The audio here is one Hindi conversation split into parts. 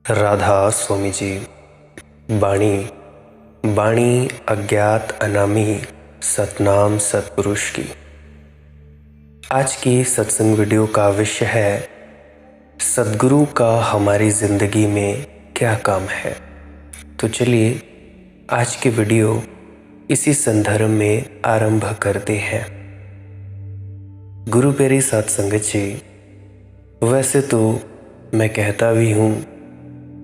राधा स्वामी जी। बाणी बाणी अज्ञात अनामी सतनाम सतपुरुष की। आज की सत्संग वीडियो का विषय है सद्गुरु का हमारी ज़िंदगी में क्या काम है। तो चलिए आज की वीडियो इसी संदर्भ में आरंभ करते हैं। गुरु प्यारी साध संगत जी, वैसे तो मैं कहता भी हूँ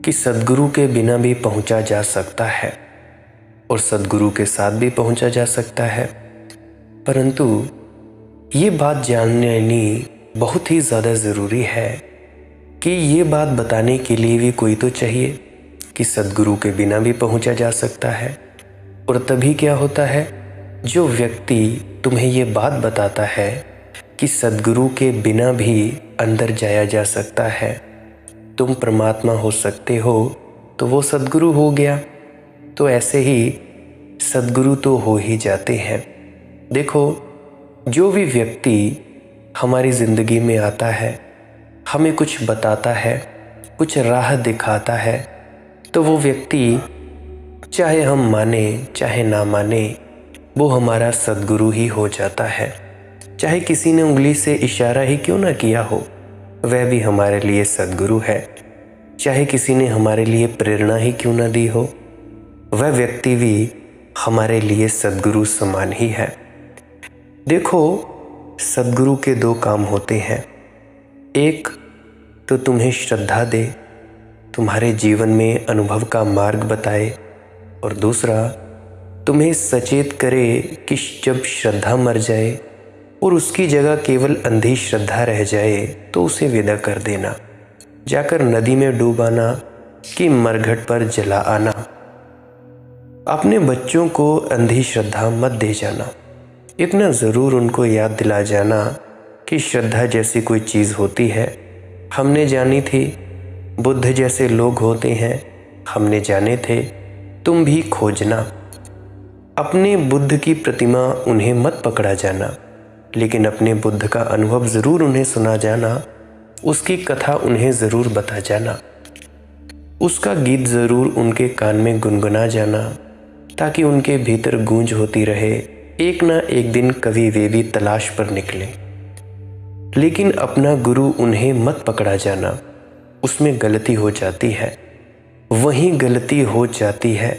कि सद्गुरु के बिना भी पहुँचा जा सकता है और सद्गुरु के साथ भी पहुँचा जा सकता है, परंतु ये बात जानने लेनी बहुत ही ज़्यादा ज़रूरी है कि ये बात बताने के लिए भी कोई तो चाहिए कि सद्गुरु के बिना भी पहुँचा जा सकता है। और तभी क्या होता है, जो व्यक्ति तुम्हें ये बात बताता है कि सद्गुरु के बिना भी अंदर जाया जा सकता है, तुम परमात्मा हो सकते हो, तो वो सद्गुरु हो गया। तो ऐसे ही सद्गुरु तो हो ही जाते हैं। देखो, जो भी व्यक्ति हमारी ज़िंदगी में आता है, हमें कुछ बताता है, कुछ राह दिखाता है, तो वो व्यक्ति चाहे हम माने चाहे ना माने, वो हमारा सद्गुरु ही हो जाता है। चाहे किसी ने उंगली से इशारा ही क्यों ना किया हो, वह भी हमारे लिए सद्गुरु है। चाहे किसी ने हमारे लिए प्रेरणा ही क्यों ना दी हो, वह व्यक्ति भी हमारे लिए सद्गुरु समान ही है। देखो, सद्गुरु के दो काम होते हैं। एक तो तुम्हें श्रद्धा दे, तुम्हारे जीवन में अनुभव का मार्ग बताए, और दूसरा तुम्हें सचेत करे कि जब श्रद्धा मर जाए और उसकी जगह केवल अंधी श्रद्धा रह जाए तो उसे विदा कर देना, जाकर नदी में डूब आना कि मरघट पर जला आना। अपने बच्चों को अंधी श्रद्धा मत दे जाना, इतना ज़रूर उनको याद दिला जाना कि श्रद्धा जैसी कोई चीज़ होती है, हमने जानी थी। बुद्ध जैसे लोग होते हैं, हमने जाने थे, तुम भी खोजना। अपने बुद्ध की प्रतिमा उन्हें मत पकड़ा जाना, लेकिन अपने बुद्ध का अनुभव ज़रूर उन्हें सुना जाना, उसकी कथा उन्हें ज़रूर बता जाना, उसका गीत ज़रूर उनके कान में गुनगुना जाना, ताकि उनके भीतर गूंज होती रहे। एक ना एक दिन कभी वे भी तलाश पर निकले। लेकिन अपना गुरु उन्हें मत पकड़ा जाना, उसमें गलती हो जाती है, वहीं गलती हो जाती है।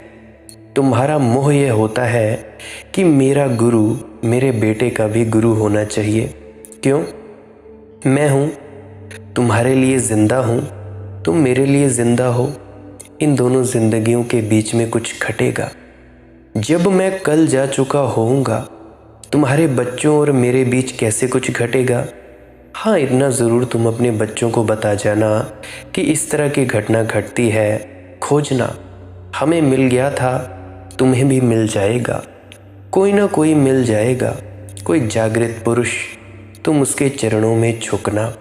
तुम्हारा मोह यह होता है कि मेरा गुरु मेरे बेटे का भी गुरु होना चाहिए। क्यों? मैं हूँ, तुम्हारे लिए ज़िंदा हूँ, तुम मेरे लिए ज़िंदा हो, इन दोनों ज़िंदगियों के बीच में कुछ खटेगा। जब मैं कल जा चुका होऊंगा, तुम्हारे बच्चों और मेरे बीच कैसे कुछ घटेगा। हाँ, इतना ज़रूर तुम अपने बच्चों को बता जाना कि इस तरह की घटना घटती है, खोजना। हमें मिल गया था, तुम्हें भी मिल जाएगा, कोई ना कोई मिल जाएगा, कोई जागृत पुरुष, तुम उसके चरणों में झुकना।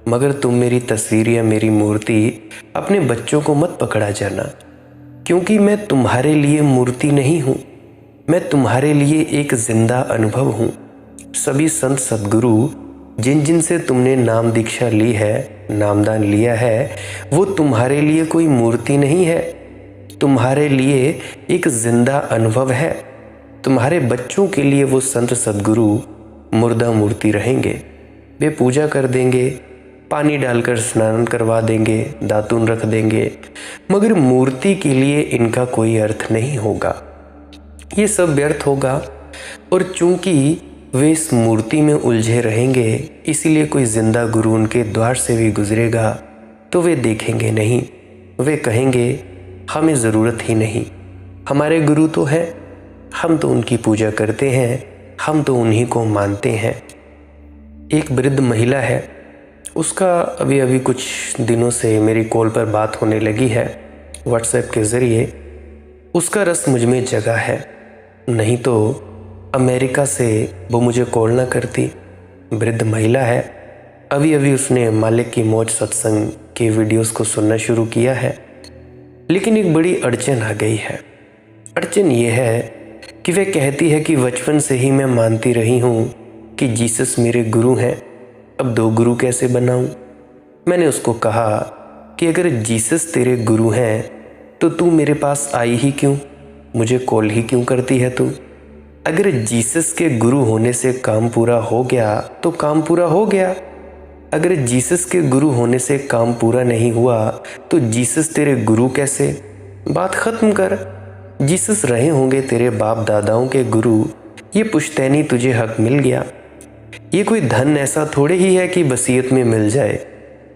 मगर तुम मेरी तस्वीर या मेरी मूर्ति अपने बच्चों को मत पकड़ा जाना, क्योंकि मैं तुम्हारे लिए मूर्ति नहीं हूँ, मैं तुम्हारे लिए एक जिंदा अनुभव हूँ। सभी संत सद्गुरु जिन जिन से तुमने नाम दीक्षा ली है, नामदान लिया है, वो तुम्हारे लिए कोई मूर्ति नहीं है, तुम्हारे लिए एक जिंदा अनुभव है। तुम्हारे बच्चों के लिए वो संत सद्गुरु मुर्दा मूर्ति रहेंगे। वे पूजा कर देंगे, पानी डालकर स्नान करवा देंगे, दातून रख देंगे, मगर मूर्ति के लिए इनका कोई अर्थ नहीं होगा। ये सब व्यर्थ होगा। और चूंकि वे इस मूर्ति में उलझे रहेंगे, इसीलिए कोई जिंदा गुरु उनके द्वार से भी गुजरेगा तो वे देखेंगे नहीं। वे कहेंगे हमें ज़रूरत ही नहीं, हमारे गुरु तो है, हम तो उनकी पूजा करते हैं, हम तो उन्हीं को मानते हैं। एक वृद्ध महिला है, उसका अभी अभी कुछ दिनों से मेरी कॉल पर बात होने लगी है, व्हाट्सएप के ज़रिए। उसका रस मुझ में जगा है, नहीं तो अमेरिका से वो मुझे कॉल ना करती। वृद्ध महिला है, अभी अभी उसने मालिक की मौज सत्संग के वीडियोस को सुनना शुरू किया है, लेकिन एक बड़ी अड़चन आ गई है। अड़चन ये है कि वह कहती है कि बचपन से ही मैं मानती रही हूँ कि जीसस मेरे गुरु हैं, अब दो गुरु कैसे बनाऊँ। मैंने उसको कहा कि अगर जीसस तेरे गुरु हैं तो तू मेरे पास आई ही क्यों, मुझे कॉल ही क्यों करती है तू। अगर जीसस के गुरु होने से काम पूरा हो गया तो काम पूरा हो गया। अगर जीसस के गुरु होने से काम पूरा नहीं हुआ तो जीसस तेरे गुरु कैसे। बात ख़त्म कर। जीसस रहे होंगे तेरे बाप दादाओं के गुरु, ये पुश्तैनी तुझे हक मिल गया। ये कोई धन ऐसा थोड़े ही है कि वसीयत में मिल जाए।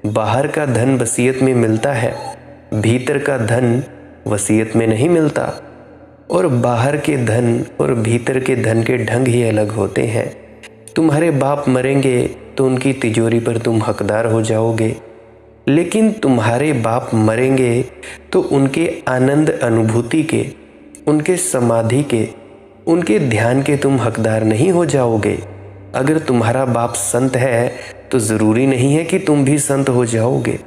बाहर का धन वसीयत में मिलता है, भीतर का धन वसीयत में नहीं मिलता। और बाहर के धन और भीतर के धन के ढंग ही अलग होते हैं। तुम्हारे बाप मरेंगे तो उनकी तिजोरी पर तुम हकदार हो जाओगे, लेकिन तुम्हारे बाप मरेंगे तो उनके आनंद अनुभूति के, उनके समाधि के, उनके ध्यान के तुम हकदार नहीं हो जाओगे। अगर तुम्हारा बाप संत है तो ज़रूरी नहीं है कि तुम भी संत हो जाओगे।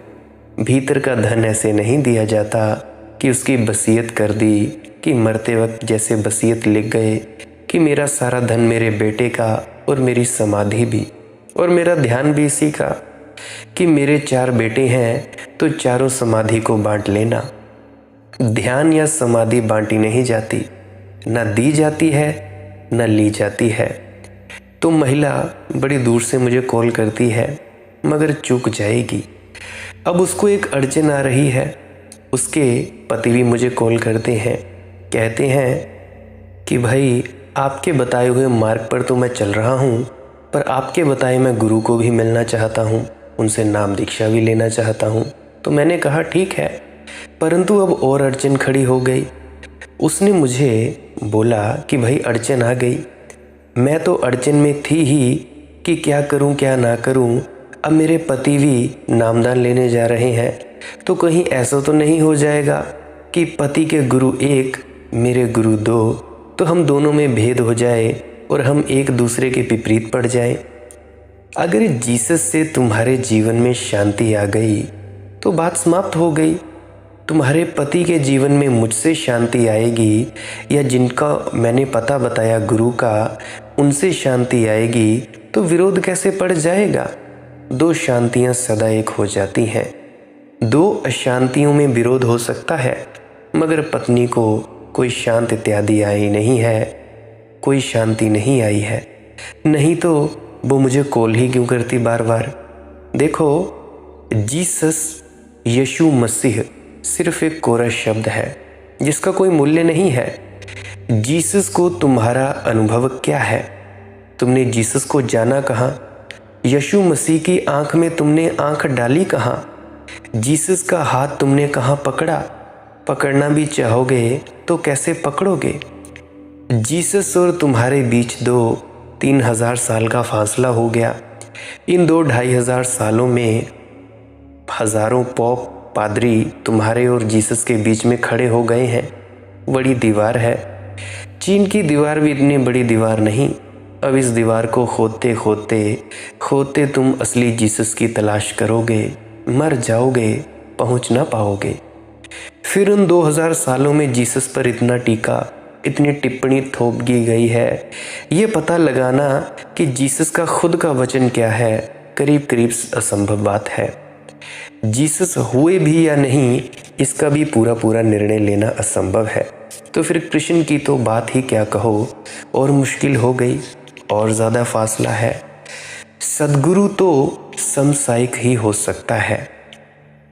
भीतर का धन ऐसे नहीं दिया जाता कि उसकी वसीयत कर दी कि मरते वक्त जैसे वसीयत लिख गए कि मेरा सारा धन मेरे बेटे का और मेरी समाधि भी और मेरा ध्यान भी इसी का, कि मेरे 4 बेटे हैं तो चारों समाधि को बांट लेना। ध्यान या समाधि बांटी नहीं जाती, न दी जाती है न ली जाती है। तो महिला बड़ी दूर से मुझे कॉल करती है मगर चूक जाएगी। अब उसको एक अड़चन आ रही है। उसके पति भी मुझे कॉल करते हैं, कहते हैं कि भाई आपके बताए हुए मार्ग पर तो मैं चल रहा हूँ, पर आपके बताए मैं गुरु को भी मिलना चाहता हूँ, उनसे नाम दीक्षा भी लेना चाहता हूँ। तो मैंने कहा ठीक है, परंतु अब और अड़चन खड़ी हो गई। उसने मुझे बोला कि भाई अड़चन आ गई। मैं तो अड़चन में थी ही कि क्या करूं क्या ना करूं। अब मेरे पति भी नामदान लेने जा रहे हैं, तो कहीं ऐसा तो नहीं हो जाएगा कि पति के गुरु 1 मेरे गुरु 2, तो हम दोनों में भेद हो जाए और हम एक दूसरे के विपरीत पड़ जाएं। अगर जीसस से तुम्हारे जीवन में शांति आ गई तो बात समाप्त हो गई। तुम्हारे पति के जीवन में मुझसे शांति आएगी या जिनका मैंने पता बताया गुरु का, उनसे शांति आएगी, तो विरोध कैसे पड़ जाएगा। 2 शांतियाँ सदा एक हो जाती हैं। 2 अशांतियों में विरोध हो सकता है, मगर पत्नी को कोई शांत इत्यादि आई नहीं है, कोई शांति नहीं आई है। नहीं तो वो मुझे कॉल ही क्यों करती बार बार। देखो, जीसस यीशु मसीह सिर्फ एक कोरा शब्द है जिसका कोई मूल्य नहीं है। जीसस को तुम्हारा अनुभव क्या है। तुमने जीसस को जाना कहाँ। यीशु मसीह की आंख में तुमने आंख डाली कहाँ। जीसस का हाथ तुमने कहाँ पकड़ा। पकड़ना भी चाहोगे तो कैसे पकड़ोगे। जीसस और तुम्हारे बीच 2-3 हज़ार साल का फासला हो गया। इन 2-2.5 हज़ार सालों में हज़ारों पॉप पादरी तुम्हारे और जीसस के बीच में खड़े हो गए हैं। बड़ी दीवार है। चीन की दीवार भी इतनी बड़ी दीवार नहीं। अब इस दीवार को खोदते खोदते तुम असली जीसस की तलाश करोगे, मर जाओगे, पहुंच ना पाओगे। फिर उन 2000 सालों में जीसस पर इतना टीका, इतनी टिप्पणी थोप दी गई है। ये पता लगाना कि जीसस का खुद का वचन क्या है, करीब करीब असंभव बात है। जीसस हुए भी या नहीं, इसका भी पूरा निर्णय लेना असंभव है। तो फिर कृष्ण की तो बात ही क्या कहो, और मुश्किल हो गई, और ज़्यादा फासला है। सद्गुरु तो समसायिक ही हो सकता है।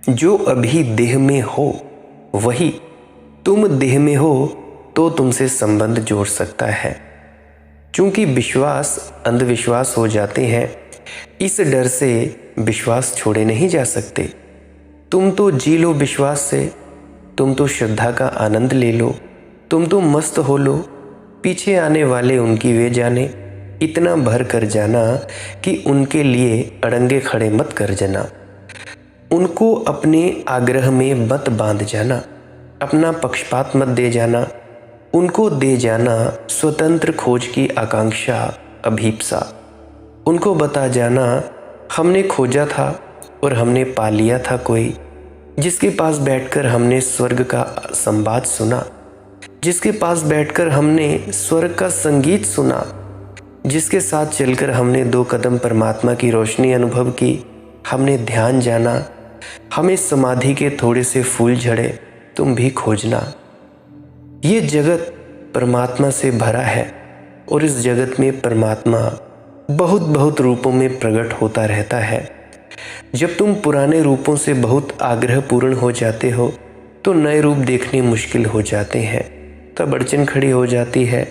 जो अभी देह में हो वही तुम देह में हो तो तुमसे संबंध जोड़ सकता है। क्योंकि विश्वास अंधविश्वास हो जाते हैं, इस डर से विश्वास छोड़े नहीं जा सकते। तुम तो जी लो विश्वास से, तुम तो श्रद्धा का आनंद ले लो, तुम तो मस्त हो लो। पीछे आने वाले उनकी वे जाने, इतना भर कर जाना कि उनके लिए अड़ंगे खड़े मत कर जाना। उनको अपने आग्रह में मत बांध जाना, अपना पक्षपात मत दे जाना। उनको दे जाना स्वतंत्र खोज की आकांक्षा, अभीप्सा। उनको बता जाना हमने खोजा था और हमने पा लिया था कोई, जिसके पास बैठकर हमने स्वर्ग का संवाद सुना, जिसके पास बैठकर हमने स्वर्ग का संगीत सुना, जिसके साथ चलकर हमने 2 कदम परमात्मा की रोशनी अनुभव की, हमने ध्यान जाना। हमें समाधि के थोड़े से फूल झड़े तुम भी खोजना। ये जगत परमात्मा से भरा है और इस जगत में परमात्मा बहुत बहुत रूपों में प्रकट होता रहता है। जब तुम पुराने रूपों से बहुत आग्रहपूर्ण हो जाते हो तो नए रूप देखने मुश्किल हो जाते हैं, तब अड़चन खड़ी हो जाती है।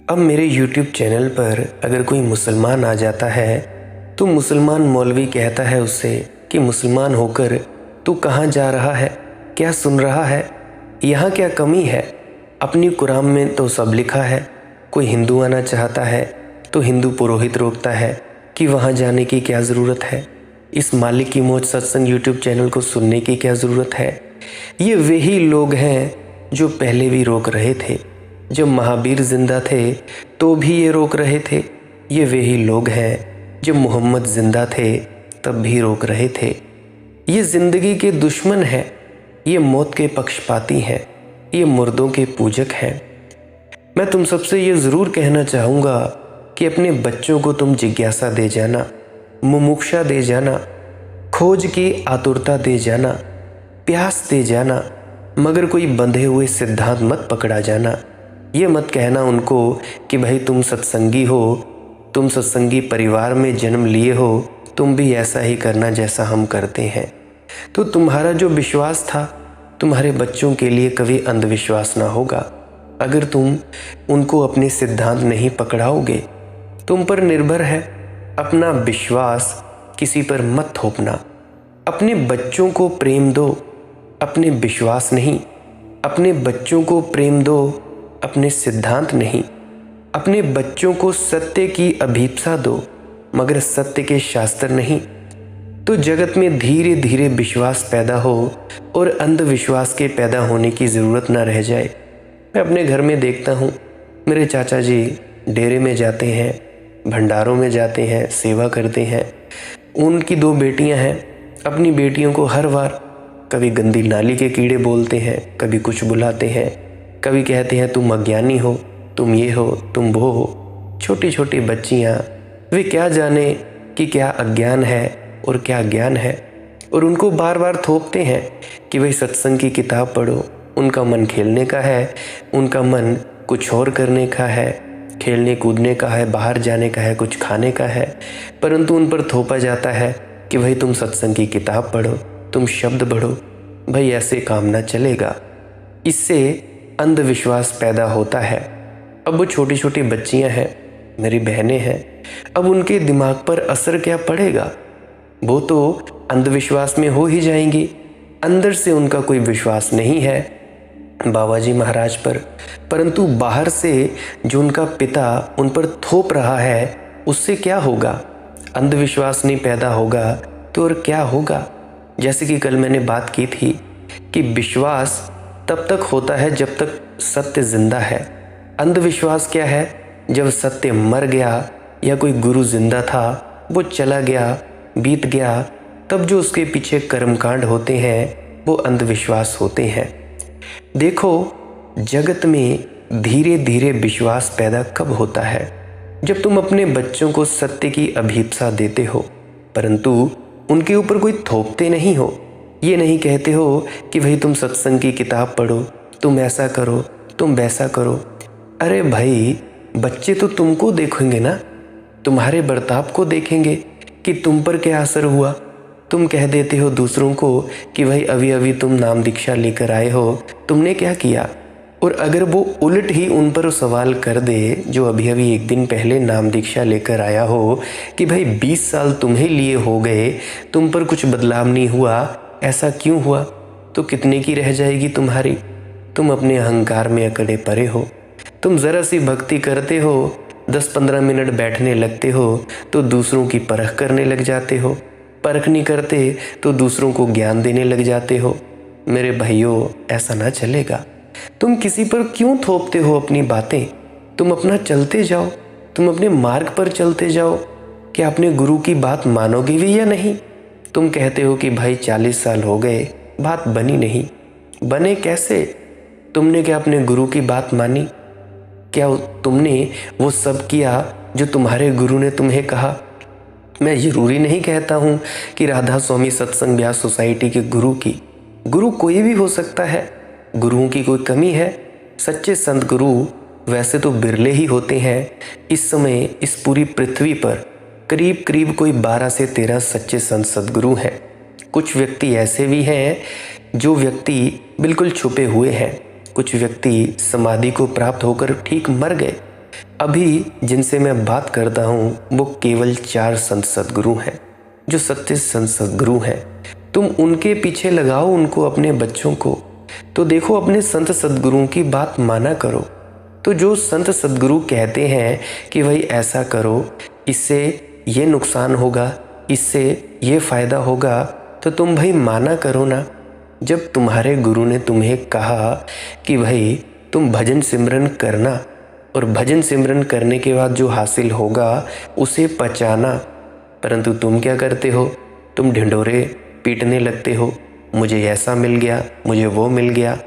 अब मेरे YouTube चैनल पर अगर कोई मुसलमान आ जाता है तो मुसलमान मौलवी कहता है उससे कि मुसलमान होकर तू कहाँ जा रहा है, क्या सुन रहा है, यहाँ क्या कमी है? अपनी कुरान में तो सब लिखा है। कोई हिंदू आना चाहता है तो हिंदू पुरोहित रोकता है कि वहाँ जाने की क्या ज़रूरत है, इस मालिक की मौज सत्संग YouTube चैनल को सुनने की क्या ज़रूरत है। ये वही लोग हैं जो पहले भी रोक रहे थे, जब महावीर जिंदा थे तो भी ये रोक रहे थे। ये वही लोग हैं जब मोहम्मद जिंदा थे तब भी रोक रहे थे। ये ज़िंदगी के दुश्मन हैं, ये मौत के पक्षपाती हैं, ये मुर्दों के पूजक हैं। मैं तुम सबसे ये ज़रूर कहना चाहूँगा कि अपने बच्चों को तुम जिज्ञासा दे जाना, मुमुक्षा दे जाना, खोज की आतुरता दे जाना, प्यास दे जाना, मगर कोई बंधे हुए सिद्धांत मत पकड़ा जाना। ये मत कहना उनको कि भाई तुम सत्संगी हो, तुम सत्संगी परिवार में जन्म लिए हो, तुम भी ऐसा ही करना जैसा हम करते हैं। तो तुम्हारा जो विश्वास था तुम्हारे बच्चों के लिए कभी अंधविश्वास ना होगा अगर तुम उनको अपने सिद्धांत नहीं पकड़ाओगे। तुम पर निर्भर है, अपना विश्वास किसी पर मत थोपना। अपने बच्चों को प्रेम दो, अपने विश्वास नहीं। अपने बच्चों को प्रेम दो, अपने सिद्धांत नहीं। अपने बच्चों को सत्य की अभीप्सा दो, मगर सत्य के शास्त्र नहीं। तो जगत में धीरे धीरे विश्वास पैदा हो और अंधविश्वास के पैदा होने की ज़रूरत ना रह जाए। मैं अपने घर में देखता हूँ, मेरे चाचा जी डेरे में जाते हैं, भंडारों में जाते हैं, सेवा करते हैं। उनकी 2 बेटियां हैं, अपनी बेटियों को हर बार कभी गंदी नाली के कीड़े बोलते हैं, कभी कुछ बुलाते हैं, कभी कहते हैं तुम अज्ञानी हो, तुम ये हो, तुम वो हो। छोटी छोटी बच्चियाँ, वे क्या जाने कि क्या अज्ञान है और क्या ज्ञान है, और उनको बार बार थोपते हैं कि भाई सत्संग की किताब पढ़ो। उनका मन खेलने का है, उनका मन कुछ और करने का है, खेलने कूदने का है, बाहर जाने का है, कुछ खाने का है, परंतु उन पर थोपा जाता है कि भाई तुम सत्संग की किताब पढ़ो, तुम शब्द पढ़ो। भाई ऐसे काम ना चलेगा, इससे अंधविश्वास पैदा होता है। अब वो छोटी छोटी बच्चियां हैं, मेरी बहनें हैं, अब उनके दिमाग पर असर क्या पड़ेगा? वो तो अंधविश्वास में हो ही जाएंगी। अंदर से उनका कोई विश्वास नहीं है बाबा जी महाराज पर, परंतु बाहर से जो उनका पिता उन पर थोप रहा है उससे क्या होगा? अंधविश्वास नहीं पैदा होगा तो और क्या होगा? जैसे कि कल मैंने बात की थी कि विश्वास तब तक होता है जब तक सत्य जिंदा है। अंधविश्वास क्या है? जब सत्य मर गया या कोई गुरु जिंदा था वो चला गया, बीत गया, तब जो उसके पीछे कर्मकांड होते हैं वो अंधविश्वास होते हैं। देखो, जगत में धीरे धीरे विश्वास पैदा कब होता है? जब तुम अपने बच्चों को सत्य की अभीप्सा देते हो, परंतु उनके ऊपर कोई थोपते नहीं हो। ये नहीं कहते हो कि भाई तुम सत्संग की किताब पढ़ो, तुम ऐसा करो, तुम वैसा करो। अरे भाई, बच्चे तो तुमको देखेंगे ना, तुम्हारे बर्ताव को देखेंगे कि तुम पर क्या असर हुआ। तुम कह देते हो दूसरों को कि भाई अभी अभी तुम नाम दीक्षा लेकर आए हो, तुमने क्या किया? और अगर वो उल्ट ही उन पर सवाल कर दे जो अभी अभी एक दिन पहले नाम दीक्षा लेकर आया हो कि भाई 20 साल तुम्हें लिए हो गए, तुम पर कुछ बदलाव नहीं हुआ, ऐसा क्यों हुआ? तो कितने की रह जाएगी तुम्हारी? तुम अपने अहंकार में अकड़े पड़े हो। तुम ज़रा सी भक्ति करते हो, 10-15 मिनट बैठने लगते हो तो दूसरों की परख करने लग जाते हो, परख नहीं करते तो दूसरों को ज्ञान देने लग जाते हो। मेरे भाइयों, ऐसा ना चलेगा। तुम किसी पर क्यों थोपते हो अपनी बातें? तुम अपना चलते जाओ, तुम अपने मार्ग पर चलते जाओ। क्या अपने गुरु की बात मानोगे भी या नहीं? तुम कहते हो कि भाई 40 साल हो गए, बात बनी नहीं। बने कैसे? तुमने क्या अपने गुरु की बात मानी? क्या तुमने वो सब किया जो तुम्हारे गुरु ने तुम्हें कहा? मैं ज़रूरी नहीं कहता हूँ कि राधा स्वामी सत्संग व्यास सोसाइटी के गुरु कोई भी हो सकता है। गुरुओं की कोई कमी है? सच्चे संत गुरु वैसे तो बिरले ही होते हैं। इस समय इस पूरी पृथ्वी पर करीब करीब कोई 12 से 13 सच्चे संत सदगुरु हैं। कुछ व्यक्ति ऐसे भी हैं जो व्यक्ति बिल्कुल छुपे हुए हैं। कुछ व्यक्ति समाधि को प्राप्त होकर ठीक मर गए। अभी जिनसे मैं बात करता हूँ वो केवल 4 संत सदगुरु हैं जो सत्य संत सदगुरु हैं। तुम उनके पीछे लगाओ उनको, अपने बच्चों को, तो देखो अपने संत सदगुरुओं की बात माना करो। तो जो संत सदगुरु कहते हैं कि भाई ऐसा करो, इससे ये नुकसान होगा, इससे ये फ़ायदा होगा, तो तुम भाई माना करो ना। जब तुम्हारे गुरु ने तुम्हें कहा कि भाई तुम भजन सिमरन करना और भजन सिमरन करने के बाद जो हासिल होगा उसे पचाना, परंतु तुम क्या करते हो? तुम ढिंढोरे पीटने लगते हो। मुझे ऐसा मिल गया, मुझे वो मिल गया,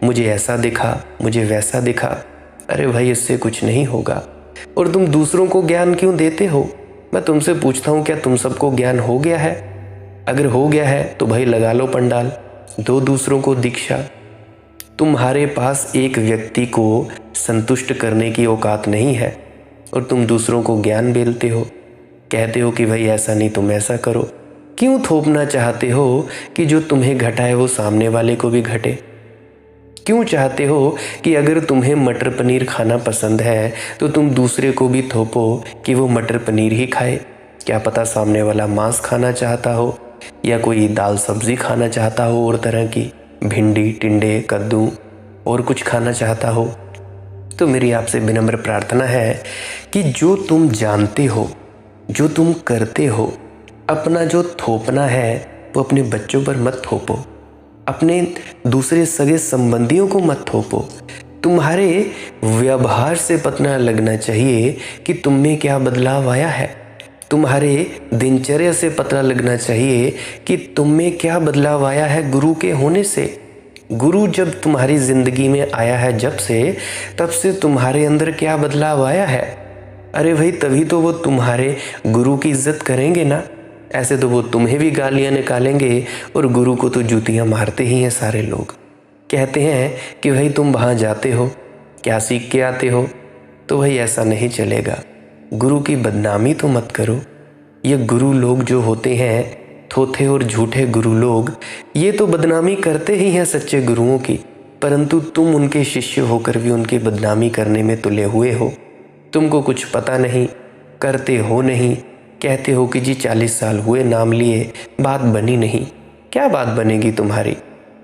मुझे ऐसा दिखा, मुझे वैसा दिखा। अरे भाई इससे कुछ नहीं होगा। और तुम दूसरों को ज्ञान क्यों देते हो? मैं तुमसे पूछता हूँ, क्या तुम सबको ज्ञान हो गया है? अगर हो गया है तो भाई लगा लो पंडाल, दो दूसरों को दीक्षा। तुम्हारे पास एक व्यक्ति को संतुष्ट करने की औकात नहीं है और तुम दूसरों को ज्ञान बेलते हो, कहते हो कि भाई ऐसा नहीं तुम ऐसा करो। क्यों थोपना चाहते हो कि जो तुम्हें घटाए वो सामने वाले को भी घटे? क्यों चाहते हो कि अगर तुम्हें मटर पनीर खाना पसंद है तो तुम दूसरे को भी थोपो कि वो मटर पनीर ही खाए? क्या पता सामने वाला मांस खाना चाहता हो या कोई दाल सब्जी खाना चाहता हो और तरह की, भिंडी, टिंडे, कद्दू और कुछ खाना चाहता हो। तो मेरी आपसे विनम्र प्रार्थना है कि जो तुम जानते हो, जो तुम करते हो, अपना जो थोपना है वो अपने बच्चों पर मत थोपो, अपने दूसरे सगे संबंधियों को मत थोपो। तुम्हारे व्यवहार से पता लगना चाहिए कि तुम में क्या बदलाव आया है। तुम्हारे दिनचर्या से पता लगना चाहिए कि तुम में क्या बदलाव आया है गुरु के होने से। गुरु जब तुम्हारी ज़िंदगी में आया है जब से, तब से तुम्हारे अंदर क्या बदलाव आया है। अरे भाई तभी तो वो तुम्हारे गुरु की इज्जत करेंगे ना। ऐसे तो वो तुम्हें भी गालियाँ निकालेंगे और गुरु को तो जूतियाँ मारते ही हैं सारे लोग। कहते हैं कि भाई तुम वहाँ जाते हो, क्या सीख के आते हो? तो भाई ऐसा नहीं चलेगा। गुरु की बदनामी तो मत करो। ये गुरु लोग जो होते हैं, थोथे और झूठे गुरु लोग, ये तो बदनामी करते ही हैं सच्चे गुरुओं की, परंतु तुम उनके शिष्य होकर भी उनकी बदनामी करने में तुले हुए हो। तुमको कुछ पता नहीं, करते हो नहीं, कहते हो कि जी 40 साल हुए नाम लिए, बात बनी नहीं। क्या बात बनेगी तुम्हारी?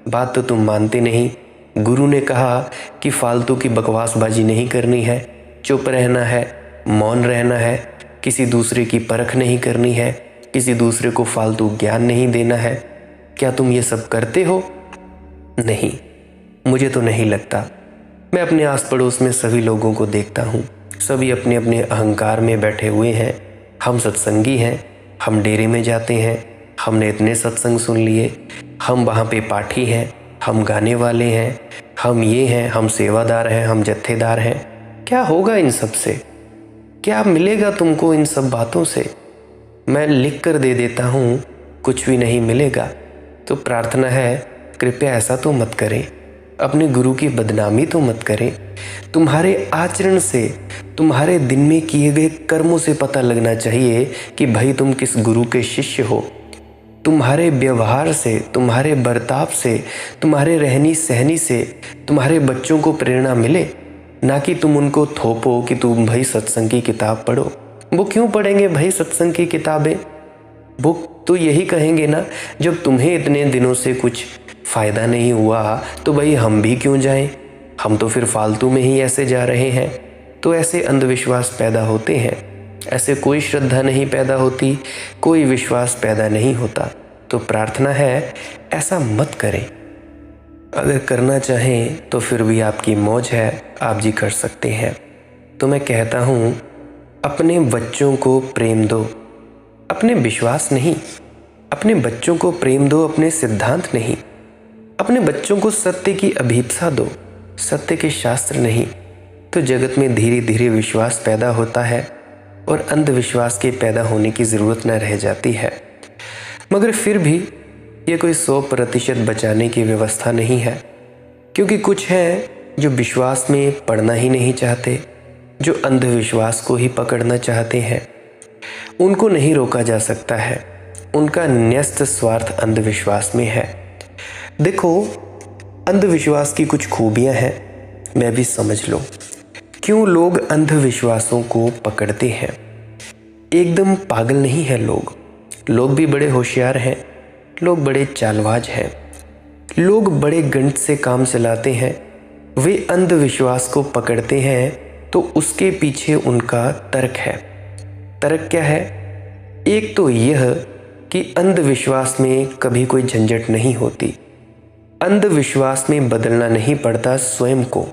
बात तो तुम मानते नहीं। गुरु ने कहा कि फालतू की बकवासबाजी नहीं करनी है, चुप रहना है, मौन रहना है, किसी दूसरे की परख नहीं करनी है, किसी दूसरे को फालतू ज्ञान नहीं देना है। क्या तुम ये सब करते हो? नहीं, मुझे तो नहीं लगता। मैं अपने आस पड़ोस में सभी लोगों को देखता हूँ, सभी अपने अपने अहंकार में बैठे हुए हैं। हम सत्संगी हैं, हम डेरे में जाते हैं, हमने इतने सत्संग सुन लिए, हम वहाँ पे पाठी हैं, हम गाने वाले हैं, हम ये हैं, हम सेवादार हैं, हम जत्थेदार हैं। क्या होगा इन सब से? क्या मिलेगा तुमको इन सब बातों से? मैं लिख कर दे देता हूँ, कुछ भी नहीं मिलेगा। तो प्रार्थना है कृपया ऐसा तो मत करें, अपने गुरु की बदनामी तो मत करें। तुम्हारे आचरण से, तुम्हारे दिन में किए गए कर्मों से पता लगना चाहिए कि भाई तुम किस गुरु के शिष्य हो। तुम्हारे व्यवहार से, तुम्हारे बर्ताव से, तुम्हारे रहनी सहनी से तुम्हारे बच्चों को प्रेरणा मिले, ना कि तुम उनको थोपो कि तुम भाई सत्संग की किताब पढ़ो। वो क्यों पढ़ेंगे भाई सत्संग की किताबें? वो तो यही कहेंगे ना, जब तुम्हें इतने दिनों से कुछ फ़ायदा नहीं हुआ तो भाई हम भी क्यों जाएं? हम तो फिर फालतू में ही ऐसे जा रहे हैं। तो ऐसे अंधविश्वास पैदा होते हैं, ऐसे कोई श्रद्धा नहीं पैदा होती, कोई विश्वास पैदा नहीं होता। तो प्रार्थना है ऐसा मत करें। अगर करना चाहें तो फिर भी आपकी मौज है, आप जी कर सकते हैं। तो मैं कहता हूँ अपने बच्चों को प्रेम दो, अपने विश्वास नहीं। अपने बच्चों को प्रेम दो, अपने सिद्धांत नहीं। अपने बच्चों को सत्य की अभीप्सा दो, सत्य के शास्त्र नहीं। तो जगत में धीरे धीरे विश्वास पैदा होता है और अंधविश्वास के पैदा होने की ज़रूरत न रह जाती है। मगर फिर भी ये कोई 100% बचाने की व्यवस्था नहीं है, क्योंकि कुछ हैं जो विश्वास में पड़ना ही नहीं चाहते, जो अंधविश्वास को ही पकड़ना चाहते हैं। उनको नहीं रोका जा सकता है, उनका न्यस्त स्वार्थ अंधविश्वास में है। देखो, अंधविश्वास की कुछ खूबियां हैं, मैं भी समझ लो क्यों लोग अंधविश्वासों को पकड़ते हैं। एकदम पागल नहीं है लोग भी बड़े होशियार हैं, लोग बड़े चालबाज हैं, लोग बड़े गणित से काम चलाते हैं। वे अंधविश्वास को पकड़ते हैं तो उसके पीछे उनका तर्क है। तर्क क्या है? एक तो यह कि अंधविश्वास में कभी कोई झंझट नहीं होती, अंधविश्वास में बदलना नहीं पड़ता स्वयं को।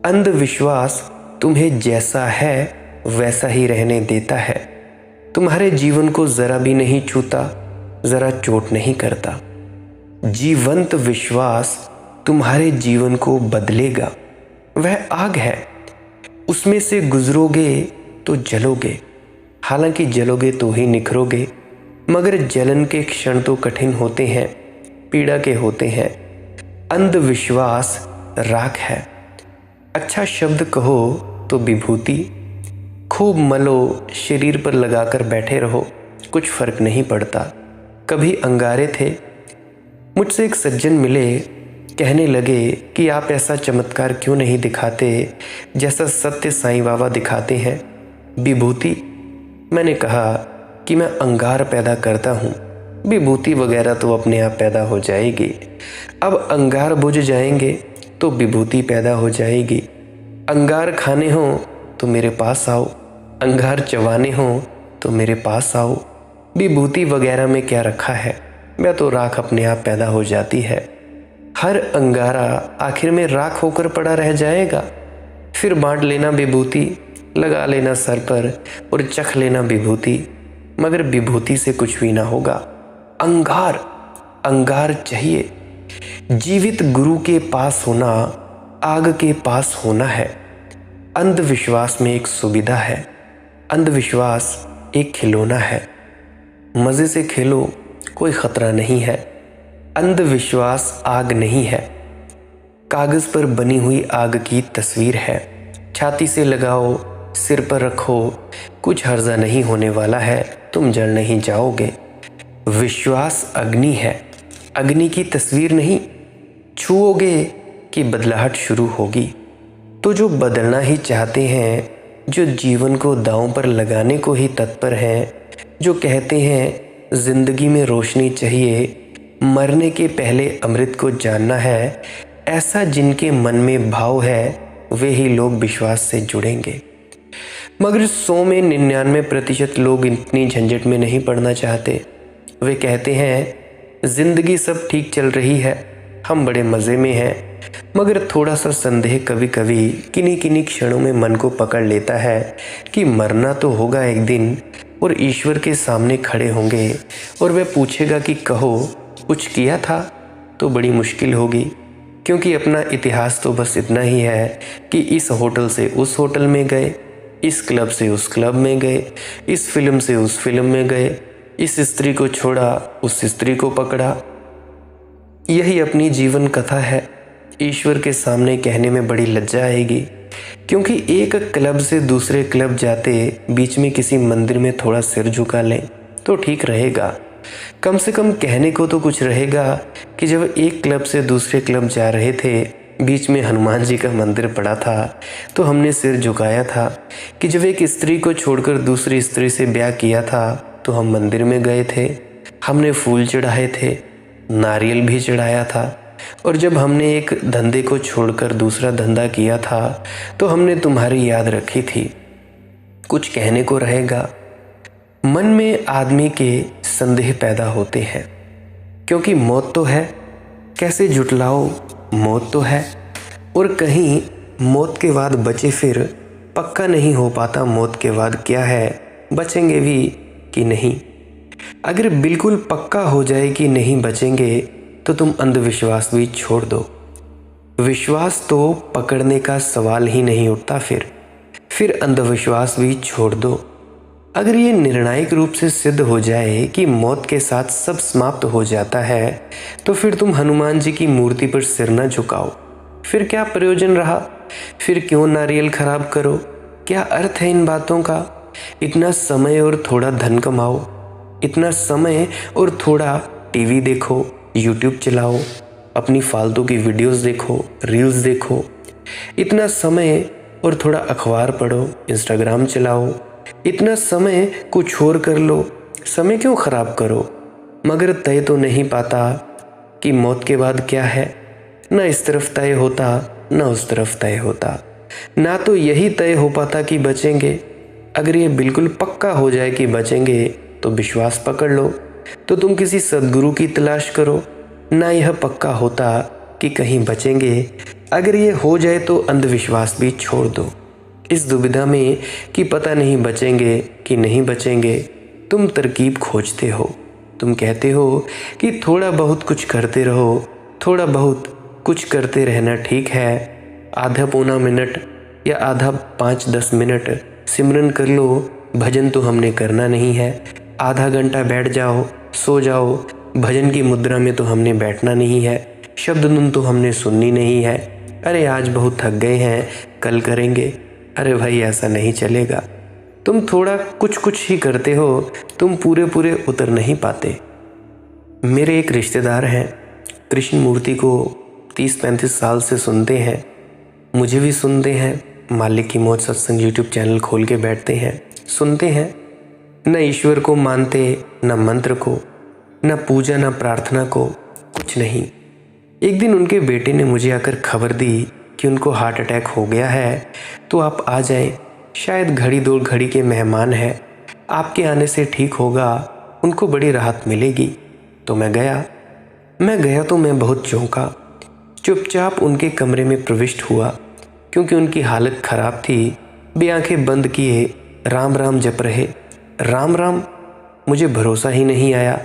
अंधविश्वास तुम्हें जैसा है वैसा ही रहने देता है, तुम्हारे जीवन को जरा भी नहीं छूता, जरा चोट नहीं करता। जीवंत विश्वास तुम्हारे जीवन को बदलेगा। वह आग है, उसमें से गुजरोगे तो जलोगे, हालांकि जलोगे तो ही निखरोगे, मगर जलन के क्षण तो कठिन होते हैं, पीड़ा के होते हैं। अंधविश्वास राख है। अच्छा शब्द कहो तो विभूति, खूब मलो, शरीर पर लगाकर बैठे रहो, कुछ फर्क नहीं पड़ता। कभी अंगारे थे, मुझसे एक सज्जन मिले, कहने लगे कि आप ऐसा चमत्कार क्यों नहीं दिखाते जैसा सत्य साईं बाबा दिखाते हैं। विभूति? मैंने कहा कि मैं अंगार पैदा करता हूँ, विभूति वगैरह तो अपने आप पैदा हो जाएगी। अब अंगार बुझ जाएंगे तो विभूति पैदा हो जाएगी। अंगार खाने हो तो मेरे पास आओ, अंगार चबाने हो तो मेरे पास आओ। विभूति वगैरह में क्या रखा है, मैं तो राख अपने आप पैदा हो जाती है। हर अंगारा आखिर में राख होकर पड़ा रह जाएगा। फिर बांट लेना विभूति, लगा लेना सर पर और चख लेना विभूति, मगर विभूति से कुछ भी ना होगा। अंगार, अंगार चाहिए। जीवित गुरु के पास होना आग के पास होना है। अंधविश्वास में एक सुविधा है, अंधविश्वास एक खिलौना है। मज़े से खेलो, कोई खतरा नहीं है। अंधविश्वास आग नहीं है, कागज़ पर बनी हुई आग की तस्वीर है। छाती से लगाओ, सिर पर रखो, कुछ हर्जा नहीं होने वाला है, तुम जल नहीं जाओगे। विश्वास अग्नि है, अग्नि की तस्वीर नहीं। छुओगे कि बदलाहट शुरू होगी। तो जो बदलना ही चाहते हैं, जो जीवन को दांव पर लगाने को ही तत्पर हैं, जो कहते हैं जिंदगी में रोशनी चाहिए, मरने के पहले अमृत को जानना है, ऐसा जिनके मन में भाव है, वे ही लोग विश्वास से जुड़ेंगे। मगर 100 में 99% लोग इतनी झंझट में नहीं पड़ना चाहते। वे कहते हैं जिंदगी सब ठीक चल रही है, हम बड़े मज़े में हैं, मगर थोड़ा सा संदेह कभी कभी किन्हीं क्षणों में मन को पकड़ लेता है कि मरना तो होगा एक दिन, और ईश्वर के सामने खड़े होंगे और वह पूछेगा कि कहो कुछ किया था, तो बड़ी मुश्किल होगी, क्योंकि अपना इतिहास तो बस इतना ही है कि इस होटल से उस होटल में गए, इस क्लब से उस क्लब में गए, इस फिल्म से उस फिल्म में गए, इस स्त्री को छोड़ा, उस स्त्री को पकड़ा। यही अपनी जीवन कथा है। ईश्वर के सामने कहने में बड़ी लज्जा आएगी, क्योंकि एक क्लब से दूसरे क्लब जाते बीच में किसी मंदिर में थोड़ा सिर झुका लें तो ठीक रहेगा। कम से कम कहने को तो कुछ रहेगा कि जब एक क्लब से दूसरे क्लब जा रहे थे, बीच में हनुमान जी का मंदिर पड़ा था, तो हमने सिर झुकाया था। कि जब एक स्त्री को छोड़कर दूसरी स्त्री से ब्याह किया था, तो हम मंदिर में गए थे, हमने फूल चढ़ाए थे, नारियल भी चढ़ाया था। और जब हमने एक धंधे को छोड़कर दूसरा धंधा किया था, तो हमने तुम्हारी याद रखी थी। कुछ कहने को रहेगा। मन में आदमी के संदेह पैदा होते हैं, क्योंकि मौत तो है, कैसे जुटलाओ, मौत तो है। और कहीं मौत के बाद बचे, फिर पक्का नहीं हो पाता मौत के बाद क्या है, बचेंगे भी कि नहीं। अगर बिल्कुल पक्का हो जाए कि नहीं बचेंगे, तो तुम अंधविश्वास भी छोड़ दो। विश्वास तो पकड़ने का सवाल ही नहीं उठता। फिर अंधविश्वास भी छोड़ दो। अगर ये निर्णायक रूप से सिद्ध हो जाए कि मौत के साथ सब समाप्त हो जाता है, तो फिर तुम हनुमान जी की मूर्ति पर सिर न झुकाओ। फिर क्या प्रयोजन रहा? फिर क्यों नारियल खराब करो? क्या अर्थ है इन बातों का? इतना समय और थोड़ा धन कमाओ, इतना समय और थोड़ा टीवी देखो, यूट्यूब चलाओ, अपनी फालतू की वीडियोस देखो, रील्स देखो। इतना समय और थोड़ा अखबार पढ़ो, इंस्टाग्राम चलाओ। इतना समय कुछ और कर लो। समय क्यों खराब करो? मगर तय तो नहीं पाता कि मौत के बाद क्या है। न इस तरफ तय होता, न उस तरफ तय होता। ना तो यही तय हो पाता कि बचेंगे। अगर ये बिल्कुल पक्का हो जाए कि बचेंगे तो विश्वास पकड़ लो, तो तुम किसी सद्गुरु की तलाश करो। ना यह पक्का होता कि कहीं बचेंगे। अगर ये हो जाए तो अंधविश्वास भी छोड़ दो। इस दुविधा में कि पता नहीं बचेंगे कि नहीं बचेंगे, तुम तरकीब खोजते हो। तुम कहते हो कि थोड़ा बहुत कुछ करते रहो, थोड़ा बहुत कुछ करते रहना ठीक है। आधा पौना मिनट या आधा 5-10 मिनट सिमरन कर लो, भजन तो हमने करना नहीं है। आधा घंटा बैठ जाओ, सो जाओ, भजन की मुद्रा में तो हमने बैठना नहीं है। शब्द धुन तो हमने सुननी नहीं है। अरे आज बहुत थक गए हैं, कल करेंगे। अरे भाई ऐसा नहीं चलेगा। तुम थोड़ा कुछ ही करते हो, तुम पूरे उतर नहीं पाते। मेरे एक रिश्तेदार हैं, कृष्ण मूर्ति को 30-35 साल से सुनते हैं, मुझे भी सुनते हैं। मालिक की मौज सत्संग यूट्यूब चैनल खोल के बैठते हैं, सुनते हैं। न ईश्वर को मानते, न मंत्र को, न पूजा, न प्रार्थना को, कुछ नहीं। एक दिन उनके बेटे ने मुझे आकर खबर दी कि उनको हार्ट अटैक हो गया है, तो आप आ जाएं। शायद घड़ी दो घड़ी के मेहमान हैं, आपके आने से ठीक होगा, उनको बड़ी राहत मिलेगी। तो मैं गया तो मैं बहुत चौंका। चुपचाप उनके कमरे में प्रविष्ट हुआ, क्योंकि उनकी हालत खराब थी। वे आंखें बंद किए राम राम जप रहे। राम राम, मुझे भरोसा ही नहीं आया।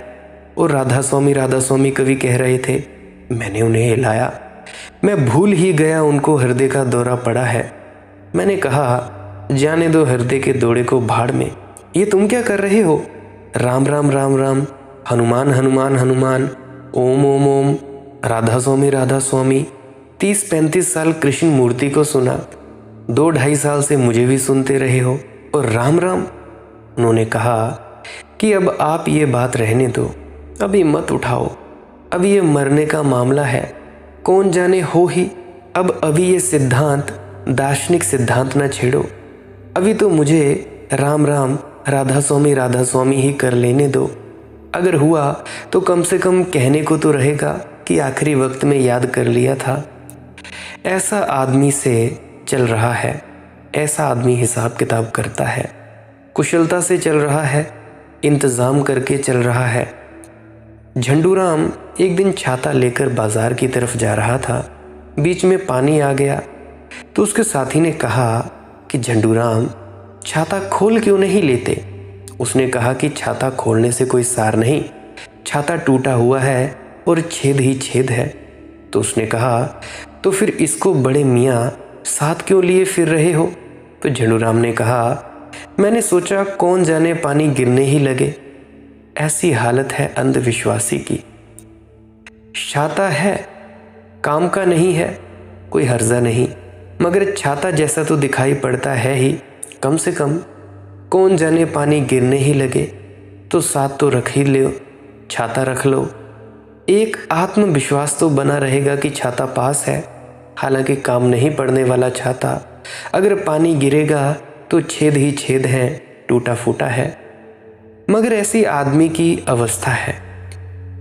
और राधा स्वामी कवि कह रहे थे। मैंने उन्हें हिलाया, मैं भूल ही गया उनको हृदय का दौरा पड़ा है। मैंने कहा, जाने दो हृदय के दौरे को भाड़ में, ये तुम क्या कर रहे हो? राम राम राम राम, हनुमान हनुमान हनुमान, ओम ओम ओम, राधा स्वामी। 30-35 साल कृष्ण मूर्ति को सुना, 2-2.5 साल से मुझे भी सुनते रहे हो, और राम राम। उन्होंने कहा कि अब आप ये बात रहने दो, अभी मत उठाओ, अभी ये मरने का मामला है, कौन जाने हो ही। अब अभी ये सिद्धांत, दार्शनिक सिद्धांत न छेड़ो। अभी तो मुझे राम राम, राधा स्वामी ही कर लेने दो। अगर हुआ तो कम से कम कहने को तो रहेगा कि आखिरी वक्त में याद कर लिया था। ऐसा आदमी से चल रहा है, ऐसा आदमी हिसाब किताब करता है, कुशलता से चल रहा है, इंतज़ाम करके चल रहा है। झंडूराम एक दिन छाता लेकर बाजार की तरफ जा रहा था। बीच में पानी आ गया तो उसके साथी ने कहा कि झंडूराम, छाता खोल क्यों नहीं लेते? उसने कहा कि छाता खोलने से कोई सार नहीं, छाता टूटा हुआ है और छेद ही छेद है। तो उसने कहा, तो फिर इसको बड़े मियाँ साथ क्यों लिए फिर रहे हो? तो झंडूराम ने कहा, मैंने सोचा कौन जाने पानी गिरने ही लगे। ऐसी हालत है अंधविश्वासी की। छाता है, काम का नहीं है, कोई हर्जा नहीं, मगर छाता जैसा तो दिखाई पड़ता है ही। कम से कम कौन जाने पानी गिरने ही लगे तो साथ तो रख ही लो, छाता रख लो। एक आत्मविश्वास तो बना रहेगा कि छाता पास है, हालांकि काम नहीं पड़ने वाला छाता। अगर पानी गिरेगा तो छेद ही छेद है, टूटा फूटा है। मगर ऐसी आदमी की अवस्था है।